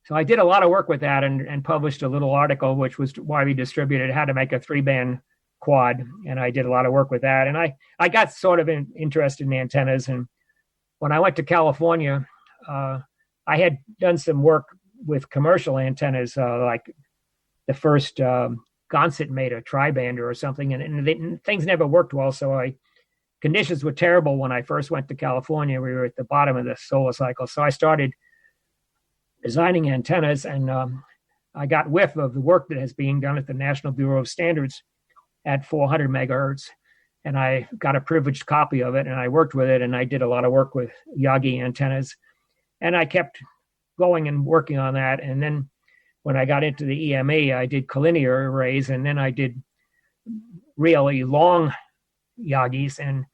So I did a lot of work with that and published a little article, which was widely distributed, how to make a 3-band quad. And I did a lot of work with that. And I got sort of interested in antennas. And when I went to California, I had done some work with commercial antennas, like the first Gonset made a tri-bander or something, and things never worked well. So conditions were terrible when I first went to California. We were at the bottom of the solar cycle. So I started designing antennas, and I got whiff of the work that is being done at the National Bureau of Standards at 400 megahertz. And I got a privileged copy of it, and I worked with it, and I did a lot of work with Yagi antennas. And I kept going and working on that. And then when I got into the EME, I did collinear arrays, and then I did really long Yagis. And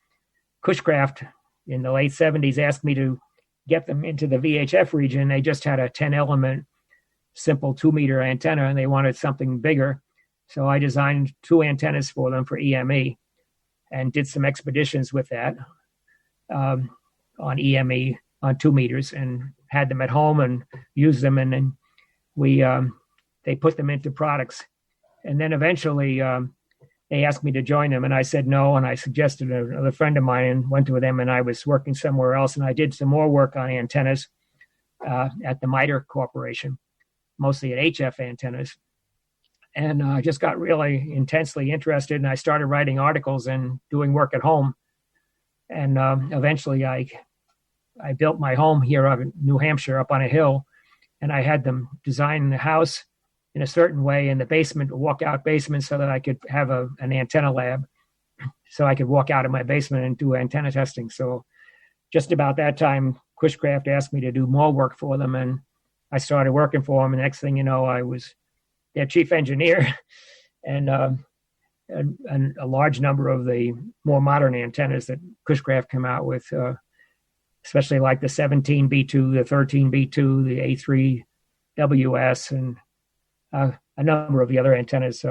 Cushcraft in the late 70s asked me to get them into the VHF region. They just had a 10-element simple 2-meter antenna, and they wanted something bigger. So I designed 2 antennas for them for EME and did some expeditions with that on EME on 2 meters, and had them at home and used them. And then they put them into products. And then eventually they asked me to join them, and I said no, and I suggested another friend of mine and went with them, and I was working somewhere else, and I did some more work on antennas at the MITRE Corporation, mostly at HF antennas. And I just got really intensely interested, and I started writing articles and doing work at home. And eventually I built my home here in New Hampshire up on a hill and I had them design the house in a certain way in the basement, a walkout basement, so that I could have an antenna lab, so I could walk out of my basement and do antenna testing. So just about that time, Cushcraft asked me to do more work for them, and I started working for them. And the next thing you know, I was their chief engineer, and a large number of the more modern antennas that Cushcraft came out with, especially like the 17B2, the 13B2, the A3WS, and a number of the other antennas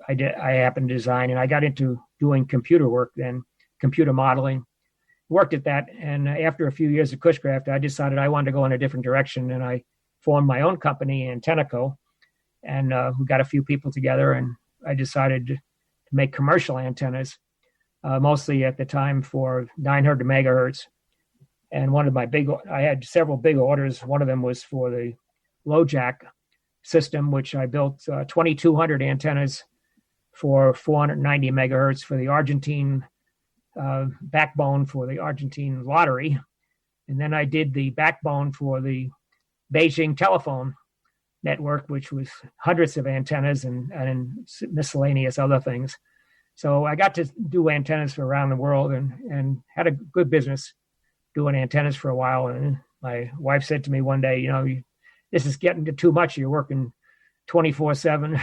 I happened to design. And I got into doing computer work then, computer modeling. Worked at that, and after a few years of Cushcraft, I decided I wanted to go in a different direction, and I formed my own company, Antennaco, and we got a few people together, and I decided to make commercial antennas, mostly at the time for 900 megahertz. And I had several big orders. One of them was for the LoJack system, which I built 2,200 antennas for 490 megahertz for the Argentine backbone for the Argentine lottery. And then I did the backbone for the Beijing telephone network, which was hundreds of antennas and miscellaneous other things. So I got to do antennas for around the world and had a good business doing antennas for a while. And my wife said to me one day, this is getting to too much. You're working 24/7,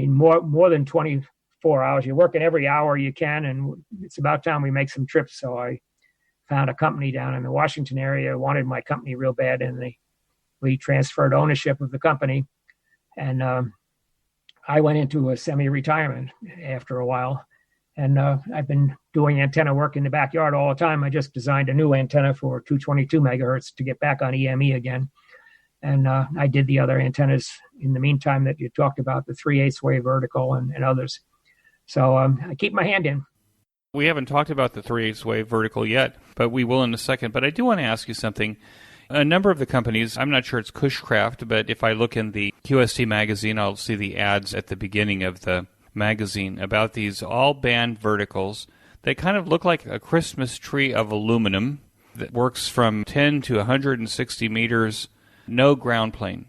more than 24 hours. You're working every hour you can, and it's about time we make some trips. So I found a company down in the Washington area, wanted my company real bad, and we transferred ownership of the company. And I went into a semi-retirement after a while. And I've been doing antenna work in the backyard all the time. I just designed a new antenna for 222 megahertz to get back on EME again. And I did the other antennas in the meantime that you talked about, the 3/8 wave vertical and others. So I keep my hand in. We haven't talked about the 3/8 wave vertical yet, but we will in a second. But I do want to ask you something. A number of the companies, I'm not sure it's Cushcraft, but if I look in the QST magazine, I'll see the ads at the beginning of the magazine about these all-band verticals that kind of look like a Christmas tree of aluminum that works from 10 to 160 meters, no ground plane.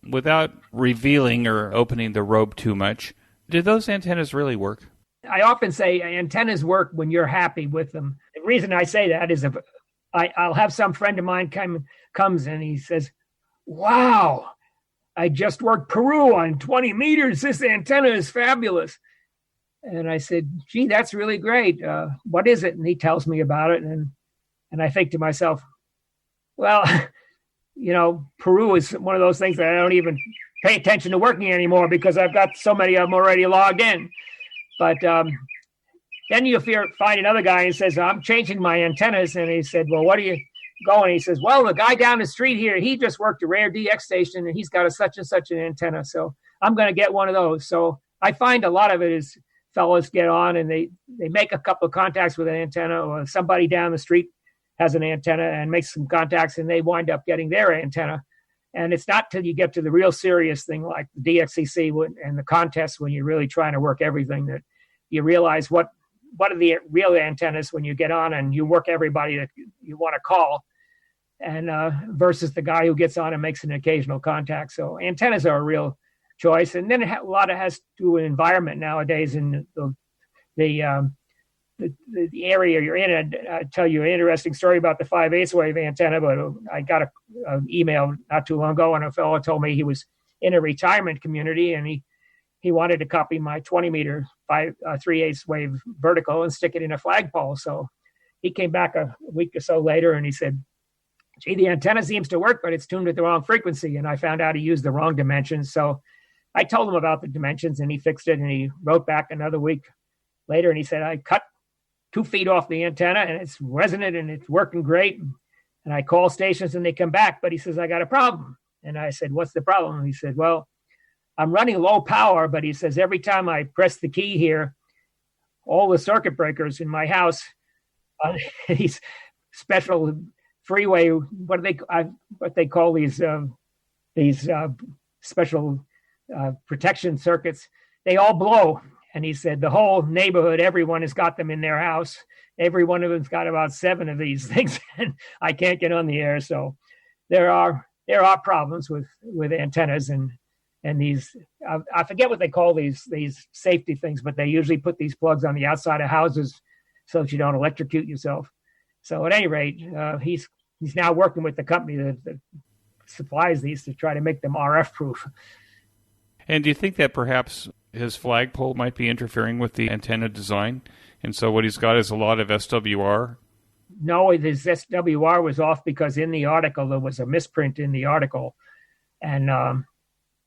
Without revealing or opening the robe too much, do those antennas really work? I often say antennas work when you're happy with them. The reason I say that is if I'll have some friend of mine comes and he says, wow, I just worked Peru on 20 meters. This antenna is fabulous. And I said, gee, that's really great. What is it? And he tells me about it. And I think to myself, well, Peru is one of those things that I don't even pay attention to working anymore because I've got so many of them already logged in. But then you find another guy and says, I'm changing my antennas. And he said, well, what are you going? He says, well, the guy down the street here, he just worked a rare DX station and he's got a such and such an antenna. So I'm going to get one of those. So I find a lot of it is fellows get on and they make a couple of contacts with an antenna, or somebody down the street has an antenna and makes some contacts and they wind up getting their antenna. And it's not till you get to the real serious thing like the DXCC and the contests when you're really trying to work everything that you realize what are the real antennas when you get on and you work everybody that you want to call, and versus the guy who gets on and makes an occasional contact. So antennas are a real choice. And then a lot of has to do with environment nowadays in the area you're in. I'll tell you an interesting story about the 5/8 wave antenna, but I got an email not too long ago and a fellow told me he was in a retirement community and he wanted to copy my 20-meter 3/8 wave vertical and stick it in a flagpole. So he came back a week or so later and he said, gee, the antenna seems to work, but it's tuned at the wrong frequency. And I found out he used the wrong dimensions. So I told him about the dimensions and he fixed it. And he wrote back another week later and he said, I cut 2 feet off the antenna and it's resonant and it's working great. And I call stations and they come back, but he says, I got a problem. And I said, what's the problem? And he said, well, I'm running low power, but he says, every time I press the key here, all the circuit breakers in my house, these special freeway, what they call these special protection circuits, they all blow. And he said, the whole neighborhood, everyone has got them in their house. Every one of them's got about 7 of these things, and I can't get on the air. So there are there are problems with antennas and these. I forget what they call these safety things, but they usually put these plugs on the outside of houses so that you don't electrocute yourself. So at any rate, he's now working with the company that supplies these to try to make them RF proof. And do you think that perhaps his flagpole might be interfering with the antenna design? And so what he's got is a lot of SWR? No, his SWR was off because in the article, there was a misprint in the article. And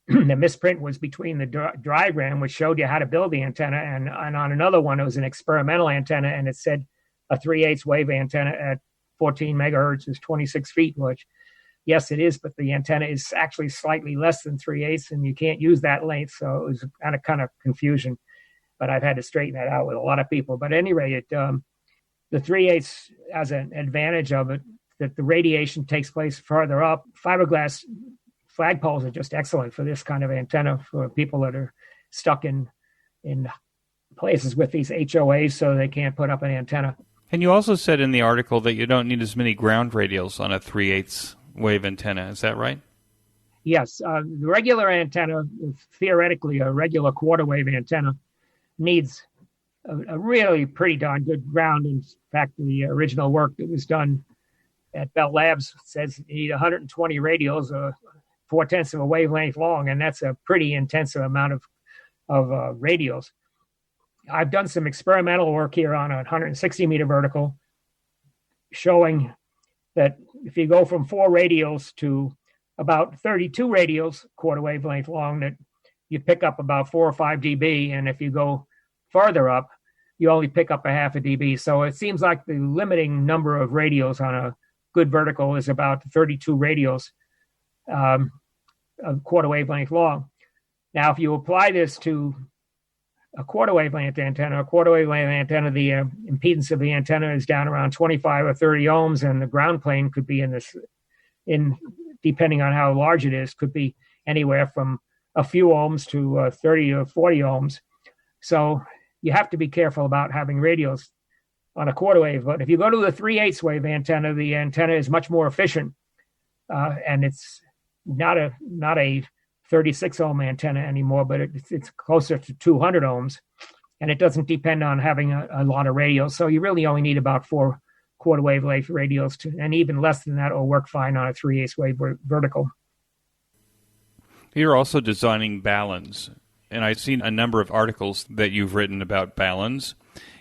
the misprint was between the diagram, which showed you how to build the antenna, and on another one, it was an experimental antenna, and it said a 3/8 wave antenna at 14 megahertz is 26 feet, which, yes, it is, but the antenna is actually slightly less than 3/8, and you can't use that length, so it was kind of confusion. But I've had to straighten that out with a lot of people. But at any rate, the 3/8 has an advantage of it that the radiation takes place farther up. Fiberglass flagpoles are just excellent for this kind of antenna for people that are stuck in places with these HOAs so they can't put up an antenna. And you also said in the article that you don't need as many ground radials on a 3/8 wave antenna. Is that right? Yes. The regular antenna, theoretically a regular quarter wave antenna, needs a really pretty darn good ground. In fact, the original work that was done at Bell Labs says you need 120 radials, 4/10 of a wavelength long, and that's a pretty intensive amount of radials. I've done some experimental work here on a 160 meter vertical, showing that if you go from 4 radials to about 32 radials, quarter wavelength long, that you pick up about 4 or 5 dB, and if you go farther up, you only pick up a half a dB. So it seems like the limiting number of radials on a good vertical is about 32 radials, a quarter wavelength long. Now, if you apply this to a quarter wavelength antenna, the impedance of the antenna is down around 25 or 30 ohms, and the ground plane could be depending on how large it is, could be anywhere from a few ohms to 30 or 40 ohms. So you have to be careful about having radials on a quarter wave. But if you go to the 3/8 wave antenna, the antenna is much more efficient, and it's not a 36 ohm antenna anymore, but it's closer to 200 ohms, and it doesn't depend on having a lot of radials. So you really only need about 4 quarter wavelength radials, and even less than that will work fine on a 3/8 wave vertical. You're also designing balons, and I've seen a number of articles that you've written about balons.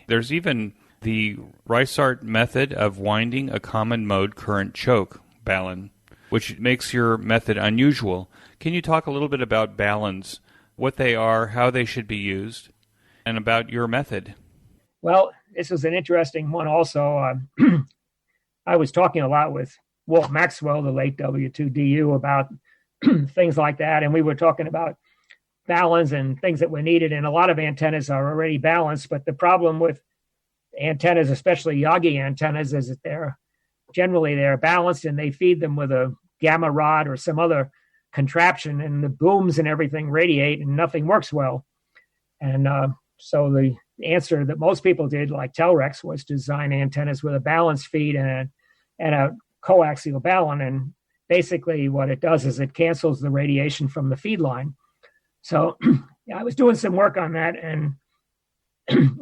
There's even the Reisert method of winding a common mode current choke balun, which makes your method unusual. Can you talk a little bit about balons, what they are, how they should be used, and about your method? Well, this is an interesting one also. I was talking a lot with Walt Maxwell, the late W2DU, about things like that, and we were talking about balance and things that were needed, and a lot of antennas are already balanced, but the problem with antennas, especially Yagi antennas, is that they're balanced and they feed them with a gamma rod or some other contraption, and the booms and everything radiate and nothing works well. And so the answer that most people did, like Telrex, was to design antennas with a balanced feed and a coaxial balun. And basically what it does is it cancels the radiation from the feed line. So I was doing some work on that, and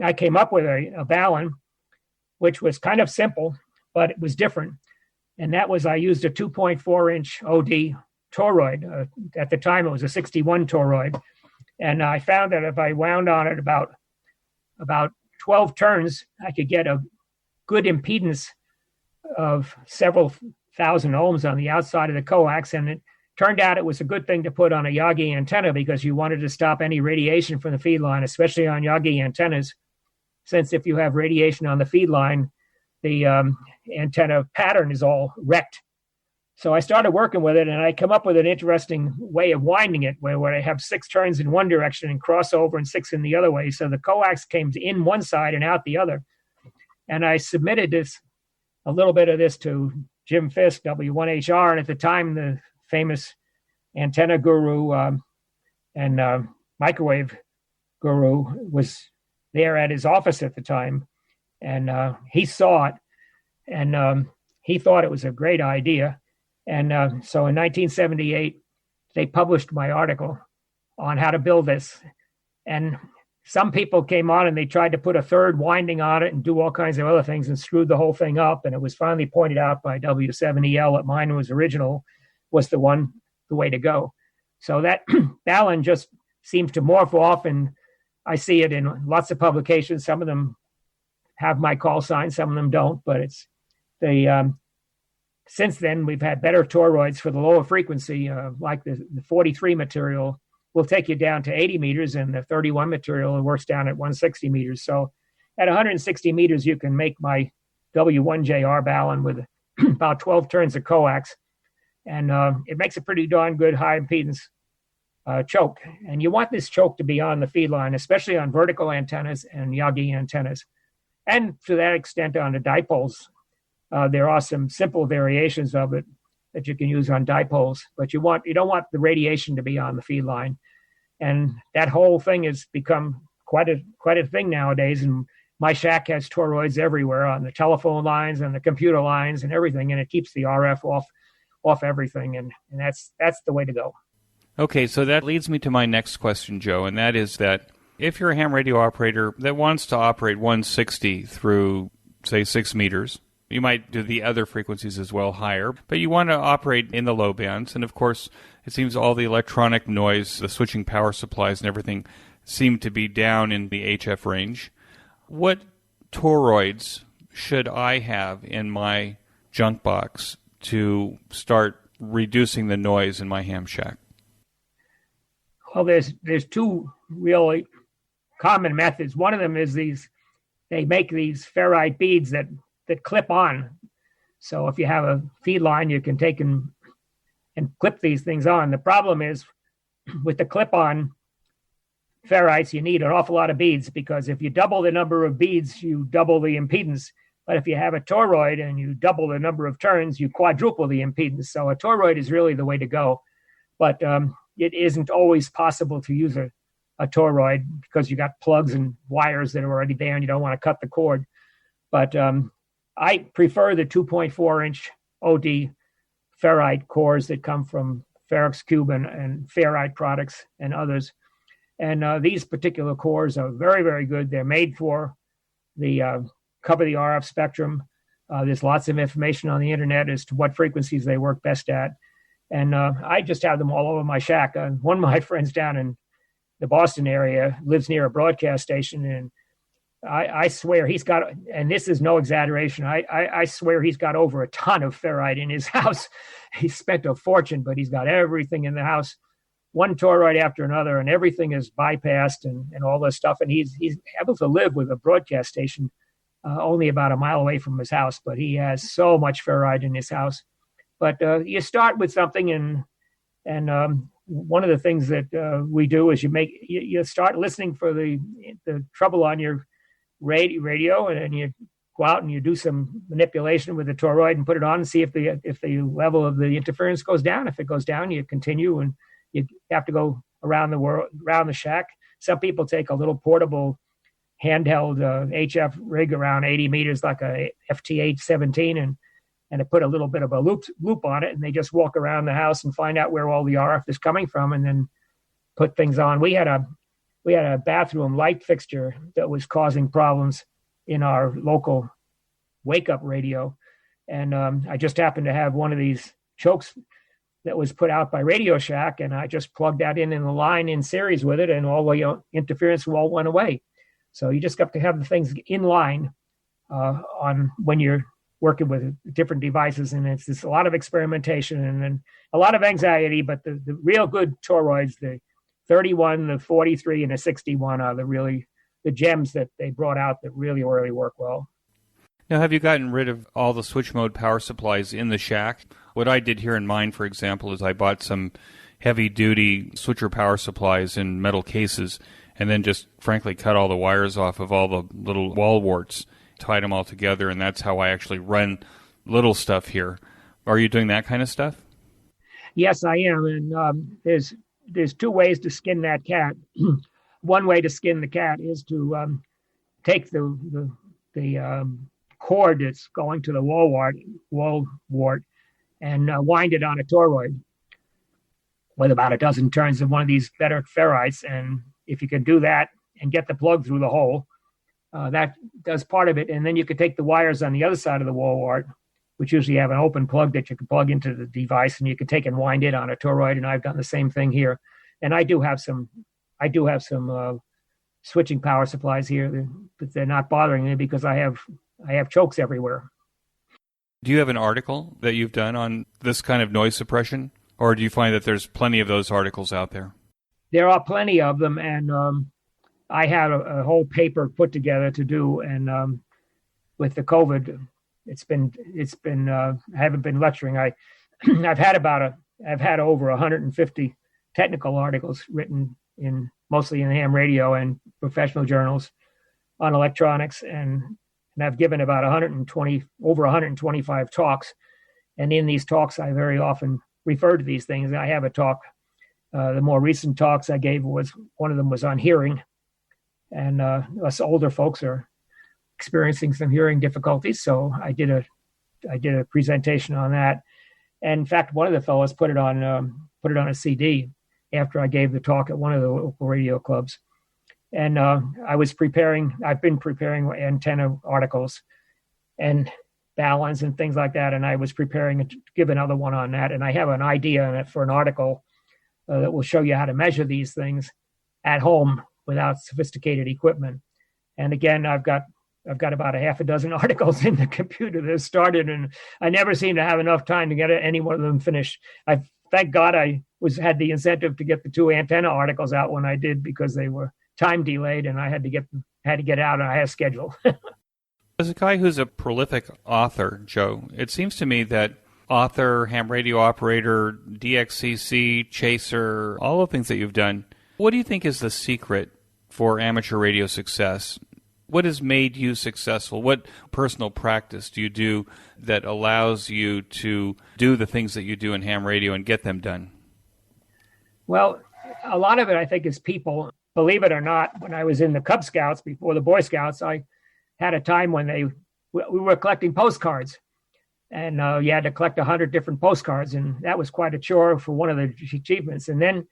I came up with a balun, which was kind of simple, but it was different. And that was, I used a 2.4-inch OD toroid. At the time, it was a 61 toroid. And I found that if I wound on it about 12 turns, I could get a good impedance of several thousand ohms on the outside of the coax. And it turned out it was a good thing to put on a Yagi antenna because you wanted to stop any radiation from the feed line, especially on Yagi antennas, since if you have radiation on the feed line, the antenna pattern is all wrecked. So I started working with it, and I come up with an interesting way of winding it, where I have 6 turns in one direction and cross over and 6 in the other way. So the coax came in one side and out the other. And I submitted a little bit of this to Jim Fisk, W1JR, and at the time, the famous antenna guru and microwave guru was there at his office at the time. And he saw it, and he thought it was a great idea. And so in 1978, they published my article on how to build this. And some people came on and they tried to put a third winding on it and do all kinds of other things and screwed the whole thing up. And it was finally pointed out by W7EL that mine was the way to go. So that balun just seems to morph off, and I see it in lots of publications. Some of them have my call sign, some of them don't, but it's since then we've had better toroids for the lower frequency, like the 43 material will take you down to 80 meters, and the 31 material works down at 160 meters. So at 160 meters, you can make my W1JR balun with about 12 turns of coax, and it makes a pretty darn good high impedance choke. And you want this choke to be on the feed line, especially on vertical antennas and Yagi antennas. And to that extent on the dipoles, there are some simple variations of it that you can use on dipoles, but you don't want the radiation to be on the feed line. And that whole thing has become quite a thing nowadays. And my shack has toroids everywhere on the telephone lines and the computer lines and everything, and it keeps the RF off everything. And that's the way to go. Okay, so that leads me to my next question, Joe, and that is that if you're a ham radio operator that wants to operate 160 through, say, 6 meters, you might do the other frequencies as well higher, but you want to operate in the low bands. And of course, it seems all the electronic noise, the switching power supplies and everything seem to be down in the HF range. What toroids should I have in my junk box to start reducing the noise in my ham shack? Well, there's two really common methods. One of them is they make these ferrite beads that clip on. So if you have a feed line, you can take and clip these things on. The problem is with the clip-on ferrites, you need an awful lot of beads, because if you double the number of beads, you double the impedance. But if you have a toroid and you double the number of turns, you quadruple the impedance. So a toroid is really the way to go. But it isn't always possible to use a toroid because you got plugs and wires that are already there and you don't want to cut the cord. But I prefer the 2.4-inch OD ferrite cores that come from Ferrex Cube and Ferrite products and others. And these particular cores are very, very good. They're made for the cover the RF spectrum. There's lots of information on the internet as to what frequencies they work best at. And I just have them all over my shack. One of my friends down in the Boston area lives near a broadcast station, and I swear he's got, and this is no exaggeration, I swear he's got over a ton of ferrite in his house. He spent a fortune, but he's got everything in the house, one toroid after another, and everything is bypassed and all this stuff. And he's able to live with a broadcast station only about a mile away from his house, but he has so much ferrite in his house. But you start with something, and one of the things that we do is you start listening for the trouble on your radio, and then you go out and you do some manipulation with the toroid and put it on and see if the level of the interference goes down. If it goes down, you continue, and you have to go around the shack. Some people take a little portable handheld HF rig around 80 meters, like a FT817, and they put a little bit of a loop on it, and they just walk around the house and find out where all the RF is coming from, and then put things on. We had a bathroom light fixture that was causing problems in our local wake-up radio, and I just happened to have one of these chokes that was put out by Radio Shack, and I just plugged that in the line in series with it, and all the interference all went away. So you just got to have the things in line on when you're working with different devices, and it's just a lot of experimentation and then a lot of anxiety. But the real good toroids, the 31, the 43, and the 61 are the gems that they brought out that really, really work well. Now, have you gotten rid of all the switch mode power supplies in the shack? What I did here in mine, for example, is I bought some heavy-duty switcher power supplies in metal cases and then just, frankly, cut all the wires off of all the little wall warts, tied them all together, and that's how I actually run little stuff here. Are you doing that kind of stuff? Yes, I am, and there's two ways to skin that cat. One way to skin the cat is to take the cord that's going to the wall wart and wind it on a toroid with about a dozen turns of one of these better ferrites. And if you can do that and get the plug through the hole, that does part of it. And then you could take the wires on the other side of the wall wart, which usually have an open plug that you can plug into the device, and you can take and wind it on a toroid. And I've done the same thing here. And I do have some switching power supplies here, but they're not bothering me because I have chokes everywhere. Do you have an article that you've done on this kind of noise suppression, or do you find that there's plenty of those articles out there? There are plenty of them, and I had a whole paper put together to do. And with the COVID, it's been I haven't been lecturing. I've had over 150 technical articles written mostly in ham radio and professional journals on electronics, and I've given about over 125 talks. And in these talks, I very often refer to these things. I have a talk. The more recent talks I gave one of them was on hearing, and us older folks are experiencing some hearing difficulties. So I did a presentation on that. And in fact, one of the fellows put it on a CD after I gave the talk at one of the local radio clubs. And I've been preparing antenna articles and balance and things like that. And I was preparing to give another one on that. And I have an idea for an article that will show you how to measure these things at home without sophisticated equipment. And again, I've got about a half a dozen articles in the computer that started, and I never seem to have enough time to get any one of them finished. Thank God I had the incentive to get the 2 antenna articles out when I did, because they were time delayed and I had to get out, and I had a schedule. As a guy who's a prolific author, Joe, it seems to me that author, ham radio operator, DXCC, chaser, all the things that you've done, what do you think is the secret for amateur radio success? What has made you successful? What personal practice do you do that allows you to do the things that you do in ham radio and get them done? Well, a lot of it, I think, is people. Believe it or not, when I was in the Cub Scouts before the Boy Scouts, I had a time when we were collecting postcards. And you had to collect 100 different postcards. And that was quite a chore for one of the achievements. And then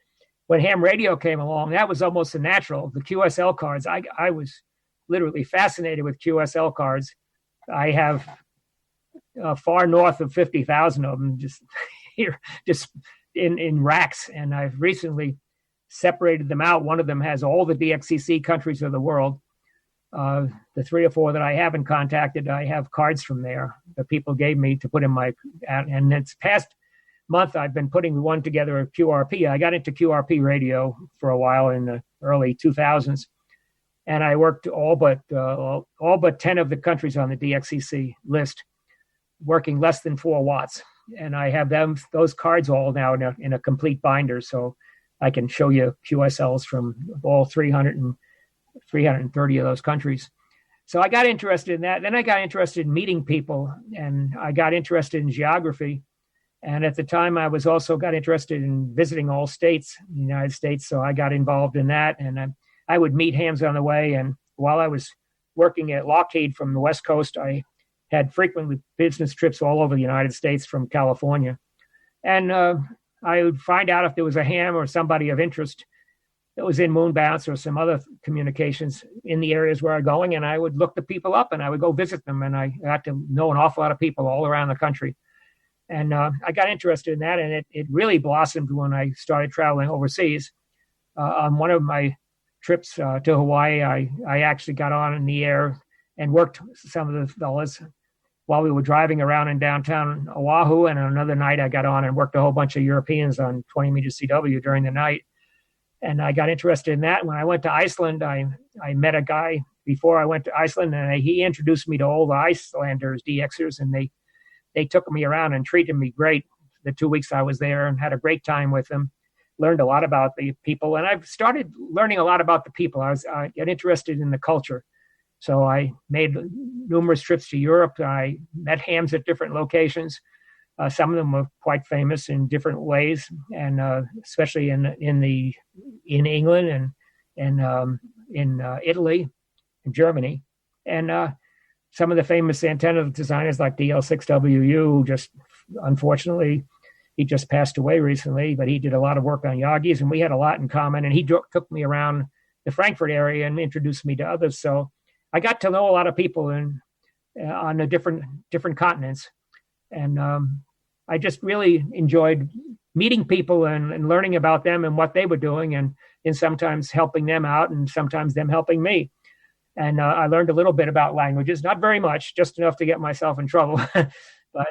when ham radio came along, that was almost a natural. The QSL cards, I was literally fascinated with QSL cards. I have far north of 50,000 of them just here, just in racks. And I've recently separated them out. One of them has all the DXCC countries of the world. The 3 or 4 that I haven't contacted, I have cards from there that people gave me to put in my, and this past month, I've been putting one together of QRP. I got into QRP radio for a while in the early 2000s. And I worked all but 10 of the countries on the DXCC list, working less than 4 watts. And I have those cards all now in a complete binder, so I can show you QSLs from all 330 of those countries. So I got interested in that. Then I got interested in meeting people, and I got interested in geography. And at the time, I was also got interested in visiting all states in the United States. So I got involved in that, and I would meet hams on the way. And while I was working at Lockheed from the West Coast, I had frequently business trips all over the United States from California. And I would find out if there was a ham or somebody of interest that was in moon bounce or some other communications in the areas where I'm going. And I would look the people up and I would go visit them. And I got to know an awful lot of people all around the country. And I got interested in that. And it really blossomed when I started traveling overseas. On one of my trips to Hawaii, I actually got on in the air and worked some of the fellas while we were driving around in downtown Oahu. And another night I got on and worked a whole bunch of Europeans on 20 meter CW during the night. And I got interested in that. When I went to Iceland, I met a guy before I went to Iceland, and he introduced me to all the Icelanders, DXers, and they took me around and treated me great the 2 weeks I was there, and had a great time with them. Learned a lot about the people, and I've started learning a lot about the people. I got interested in the culture. So I made numerous trips to Europe. I met hams at different locations. Some of them were quite famous in different ways, and especially in England and in Italy and Germany. And some of the famous antenna designers like DL6WU just unfortunately, he just passed away recently, but he did a lot of work on Yagis, and we had a lot in common. And he took me around the Frankfurt area and introduced me to others. So I got to know a lot of people on the different continents. And I just really enjoyed meeting people and learning about them and what they were doing, and sometimes helping them out and sometimes them helping me. And I learned a little bit about languages, not very much, just enough to get myself in trouble. But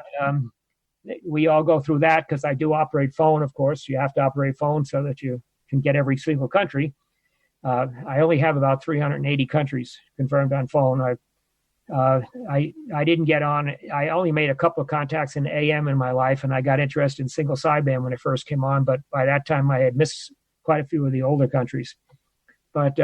we all go through that because I do operate phone, of course. You have to operate phone so that you can get every single country. I only have about 380 countries confirmed on phone. I didn't get on. I only made a couple of contacts in AM in my life, and I got interested in single sideband when it first came on. But by that time, I had missed quite a few of the older countries. But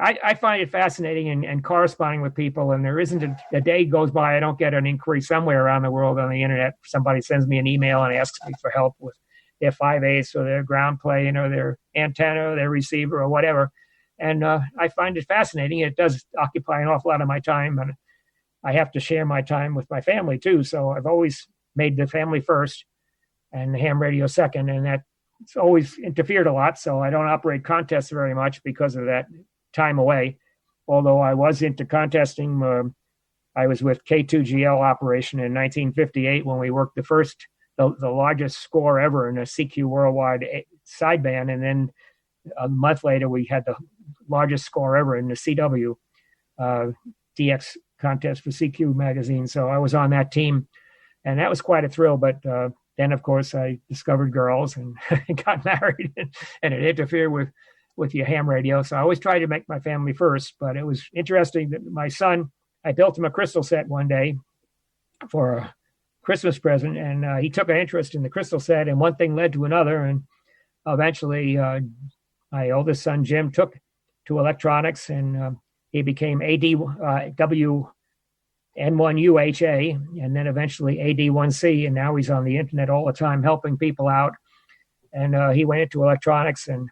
I find it fascinating and corresponding with people, and there isn't a day goes by I don't get an inquiry somewhere around the world on the internet. Somebody sends me an email and asks me for help with their 5/8 or their ground plane or their antenna or their receiver or whatever. And I find it fascinating. It does occupy an awful lot of my time, and I have to share my time with my family too. So I've always made the family first and the ham radio second, and that's always interfered a lot. So I don't operate contests very much because of that time away. Although I was into contesting, I was with K2GL operation in 1958 when we worked the largest score ever in a CQ worldwide sideband, and then a month later we had the largest score ever in the CW DX contest for CQ magazine. So I was on that team, and that was quite a thrill. But then, of course, I discovered girls and got married, and it interfered with your ham radio. So I always tried to make my family first. But it was interesting that my son, I built him a crystal set one day for a Christmas present, and he took an interest in the crystal set, and one thing led to another. And eventually, my oldest son, Jim, took to electronics, and he became W1JR, and then eventually AD1C, and now he's on the internet all the time helping people out. And he went into electronics, and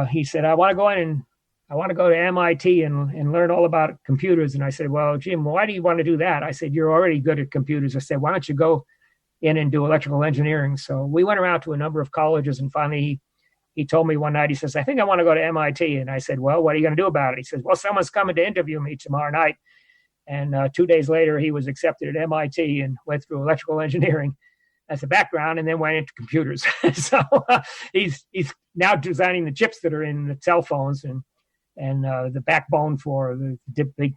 he said, I want to go to MIT and learn all about computers. And I said, well, Jim, why do you want to do that? I said, you're already good at computers. I said, why don't you go in and do electrical engineering? So we went around to a number of colleges, and finally he told me one night, he says, I think I want to go to MIT. And I said, well, what are you going to do about it? He says, well, someone's coming to interview me tomorrow night. And 2 days later, he was accepted at MIT and went through electrical engineering as a background, and then went into computers. So he's now designing the chips that are in the cell phones and the backbone for the big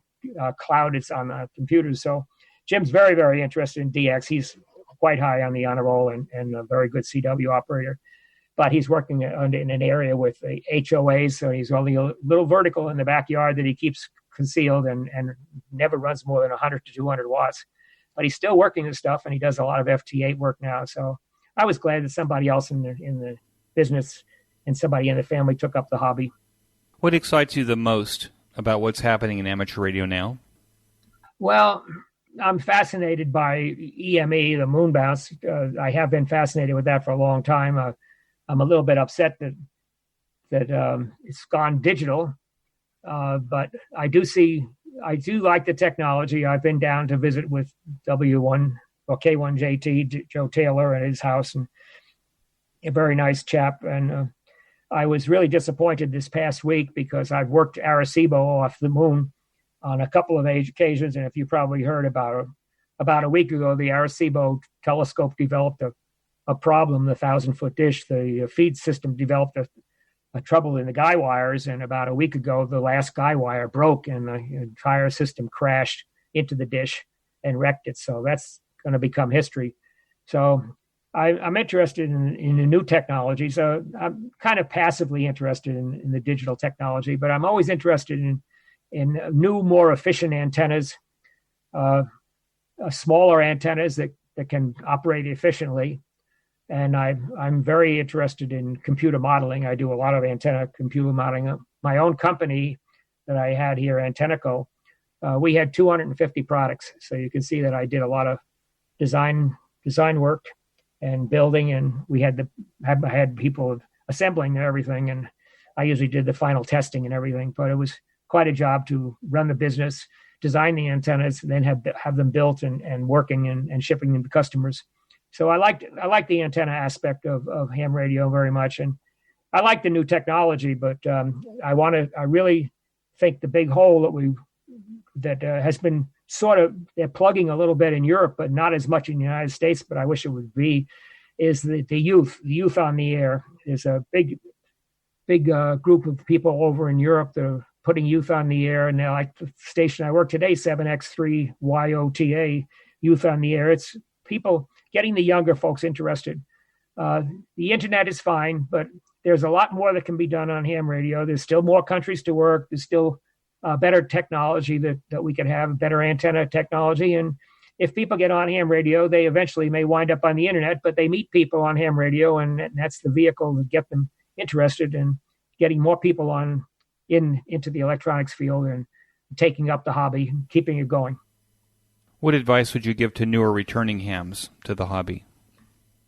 cloud that's on computers. So Jim's very, very interested in DX. He's quite high on the honor roll and a very good CW operator. But he's working in an area with HOAs, so he's only a little vertical in the backyard that he keeps concealed and never runs more than 100 to 200 watts. But he's still working this stuff, and he does a lot of FT8 work now. So I was glad that somebody else in the business and somebody in the family took up the hobby. What excites you the most about what's happening in amateur radio now? Well, I'm fascinated by EME, the moon bounce. I have been fascinated with that for a long time. I'm a little bit upset that it's gone digital, but I do like the technology. I've been down to visit with W1 or K1JT, Joe Taylor, at his house, and a very nice chap. And I was really disappointed this past week because I've worked Arecibo off the moon on a couple of occasions. And if you probably heard about a week ago, the Arecibo telescope developed a problem, the 1,000-foot dish. The feed system developed a trouble in the guy wires, and about a week ago, the last guy wire broke, and the entire system crashed into the dish and wrecked it. So that's going to become history. So I'm interested in the new technology. So I'm kind of passively interested in the digital technology, but I'm always interested in new, more efficient antennas, smaller antennas that can operate efficiently. And I'm very interested in computer modeling. I do a lot of antenna computer modeling. My own company that I had here, Antennaco, we had 250 products. So you can see that I did a lot of design work and building, and I had people assembling everything, and I usually did the final testing and everything. But it was quite a job to run the business, design the antennas, and then have them built and working and shipping them to customers. So I like the antenna aspect of ham radio very much, and I like the new technology. But I really think the big hole that has been sort of, they're plugging a little bit in Europe, but not as much in the United States. But I wish it would be, is the youth on the air. There's a big group of people over in Europe that are putting youth on the air, and they're like the station I work today, 7X3YOTA, youth on the air. It's people getting the younger folks interested. The internet is fine, but there's a lot more that can be done on ham radio. There's still more countries to work. There's still better technology that we can have, better antenna technology. And if people get on ham radio, they eventually may wind up on the internet, but they meet people on ham radio, and that's the vehicle to get them interested in getting more people into the electronics field and taking up the hobby and keeping it going. What advice would you give to newer returning hams to the hobby?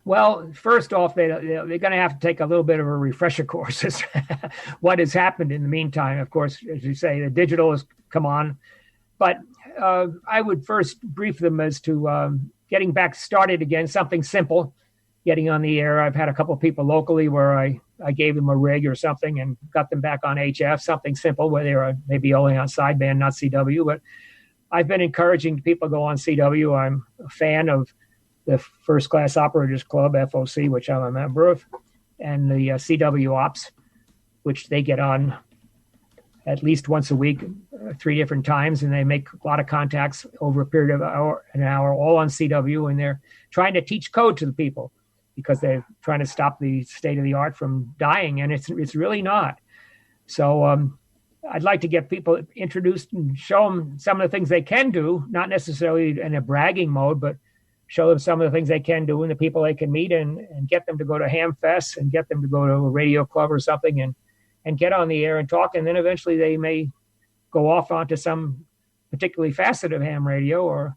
Well, first off, they're going to have to take a little bit of a refresher course as what has happened in the meantime. Of course, as you say, the digital has come on. But I would first brief them as to getting back started again, something simple, getting on the air. I've had a couple of people locally where I gave them a rig or something and got them back on HF, something simple where they were maybe only on sideband, not CW. But I've been encouraging people to go on CW. I'm a fan of the First Class Operators Club, FOC, which I'm a member of, and the CW Ops, which they get on at least once a week, 3 different times, and they make a lot of contacts over a period of an hour, all on CW, and they're trying to teach code to the people because they're trying to stop the state of the art from dying, and it's really not. So I'd like to get people introduced and show them some of the things they can do, not necessarily in a bragging mode, but show them some of the things they can do and the people they can meet, and get them to go to ham fests and get them to go to a radio club or something and get on the air and talk. And then eventually they may go off onto some particularly facet of ham radio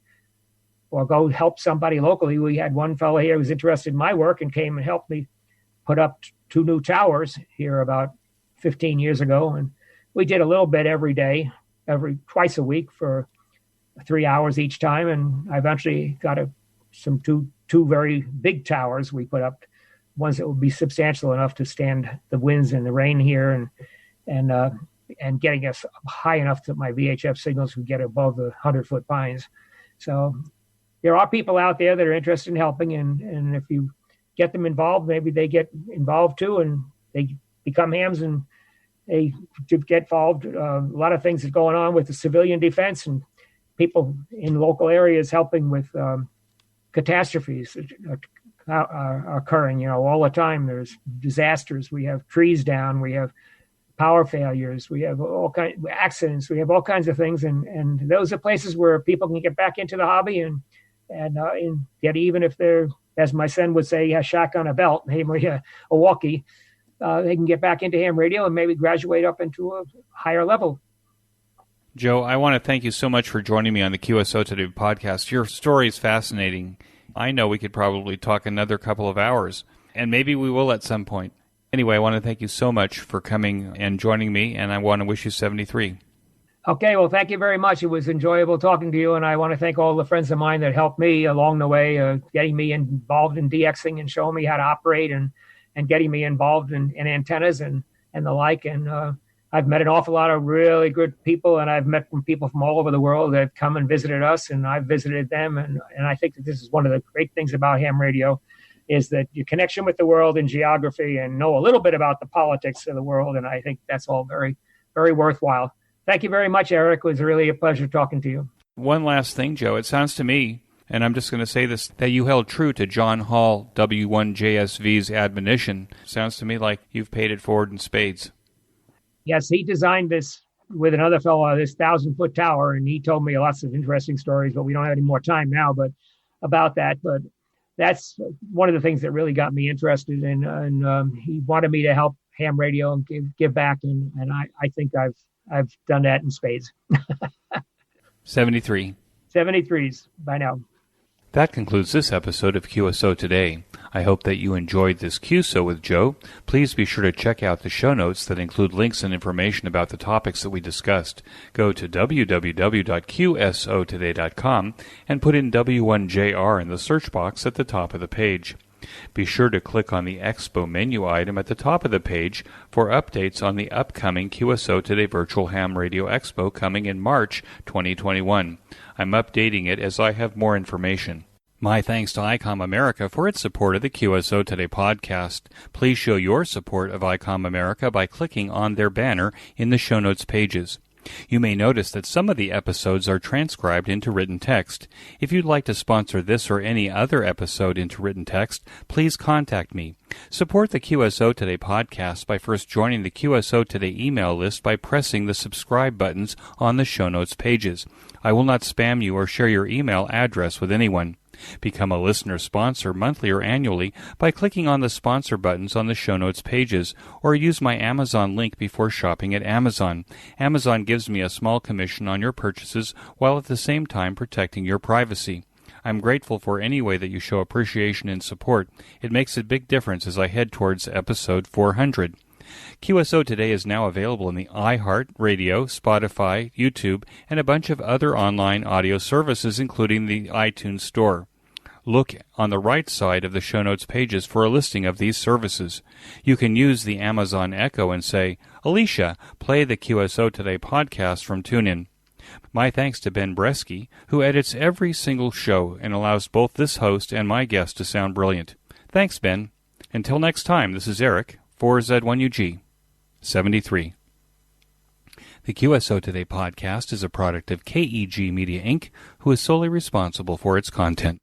or go help somebody locally. We had one fellow here who was interested in my work and came and helped me put up 2 new towers here about 15 years ago. And we did a little bit every day, twice a week for 3 hours each time. And I eventually got some two very big towers we put up, ones that would be substantial enough to stand the winds and the rain here, and getting us high enough that my VHF signals would get above the 100-foot pines. So there are people out there that are interested in helping, and if you get them involved, maybe they get involved too, and they become hams and they get involved. A lot of things are going on with the civilian defense and people in local areas helping with catastrophes are occurring, all the time. There's disasters. We have trees down. We have power failures. We have all kinds of accidents. We have all kinds of things, and those are places where people can get back into the hobby and get, even if they're, as my son would say, a shotgun, a belt, maybe a walkie. They can get back into ham radio and maybe graduate up into a higher level. Joe, I want to thank you so much for joining me on the QSO Today podcast. Your story is fascinating. I know we could probably talk another couple of hours, and maybe we will at some point. Anyway, I want to thank you so much for coming and joining me, and I want to wish you 73. Okay, well, thank you very much. It was enjoyable talking to you, and I want to thank all the friends of mine that helped me along the way, getting me involved in DXing and showing me how to operate and getting me involved in antennas and the like. And I've met an awful lot of really good people, and I've met people from all over the world that have come and visited us, and I've visited them. And I think that this is one of the great things about ham radio, is that your connection with the world in geography and know a little bit about the politics of the world. And I think that's all very, very worthwhile. Thank you very much, Eric. It was really a pleasure talking to you. One last thing, Joe. It sounds to me, and I'm just going to say this, that you held true to John Hall W1JSV's admonition. Sounds to me like you've paid it forward in spades. Yes, he designed this with another fellow, this 1,000-foot tower, and he told me lots of interesting stories, but we don't have any more time now about that. But that's one of the things that really got me interested in, and he wanted me to help ham radio and give back, and I think I've done that in spades. 73. 73s. Bye now. That concludes this episode of QSO Today. I hope that you enjoyed this QSO with Joe. Please be sure to check out the show notes that include links and information about the topics that we discussed. Go to www.qsotoday.com and put in W1JR in the search box at the top of the page. Be sure to click on the Expo menu item at the top of the page for updates on the upcoming QSO Today Virtual Ham Radio Expo coming in March 2021. I'm updating it as I have more information. My thanks to ICOM America for its support of the QSO Today podcast. Please show your support of ICOM America by clicking on their banner in the show notes pages. You may notice that some of the episodes are transcribed into written text. If you'd like to sponsor this or any other episode into written text, please contact me. Support the QSO Today podcast by first joining the QSO Today email list by pressing the subscribe buttons on the show notes pages. I will not spam you or share your email address with anyone. Become a listener sponsor monthly or annually by clicking on the sponsor buttons on the show notes pages, or use my Amazon link before shopping at Amazon. Amazon gives me a small commission on your purchases while at the same time protecting your privacy. I'm grateful for any way that you show appreciation and support. It makes a big difference as I head towards episode 400. QSO Today is now available in the iHeart Radio, Spotify, YouTube, and a bunch of other online audio services, including the iTunes Store. Look on the right side of the show notes pages for a listing of these services. You can use the Amazon Echo and say, "Alicia, play the QSO Today podcast from TuneIn." My thanks to Ben Bresky, who edits every single show and allows both this host and my guest to sound brilliant. Thanks, Ben. Until next time, this is Eric, 4Z1UG, 73. The QSO Today podcast is a product of KEG Media Inc., who is solely responsible for its content.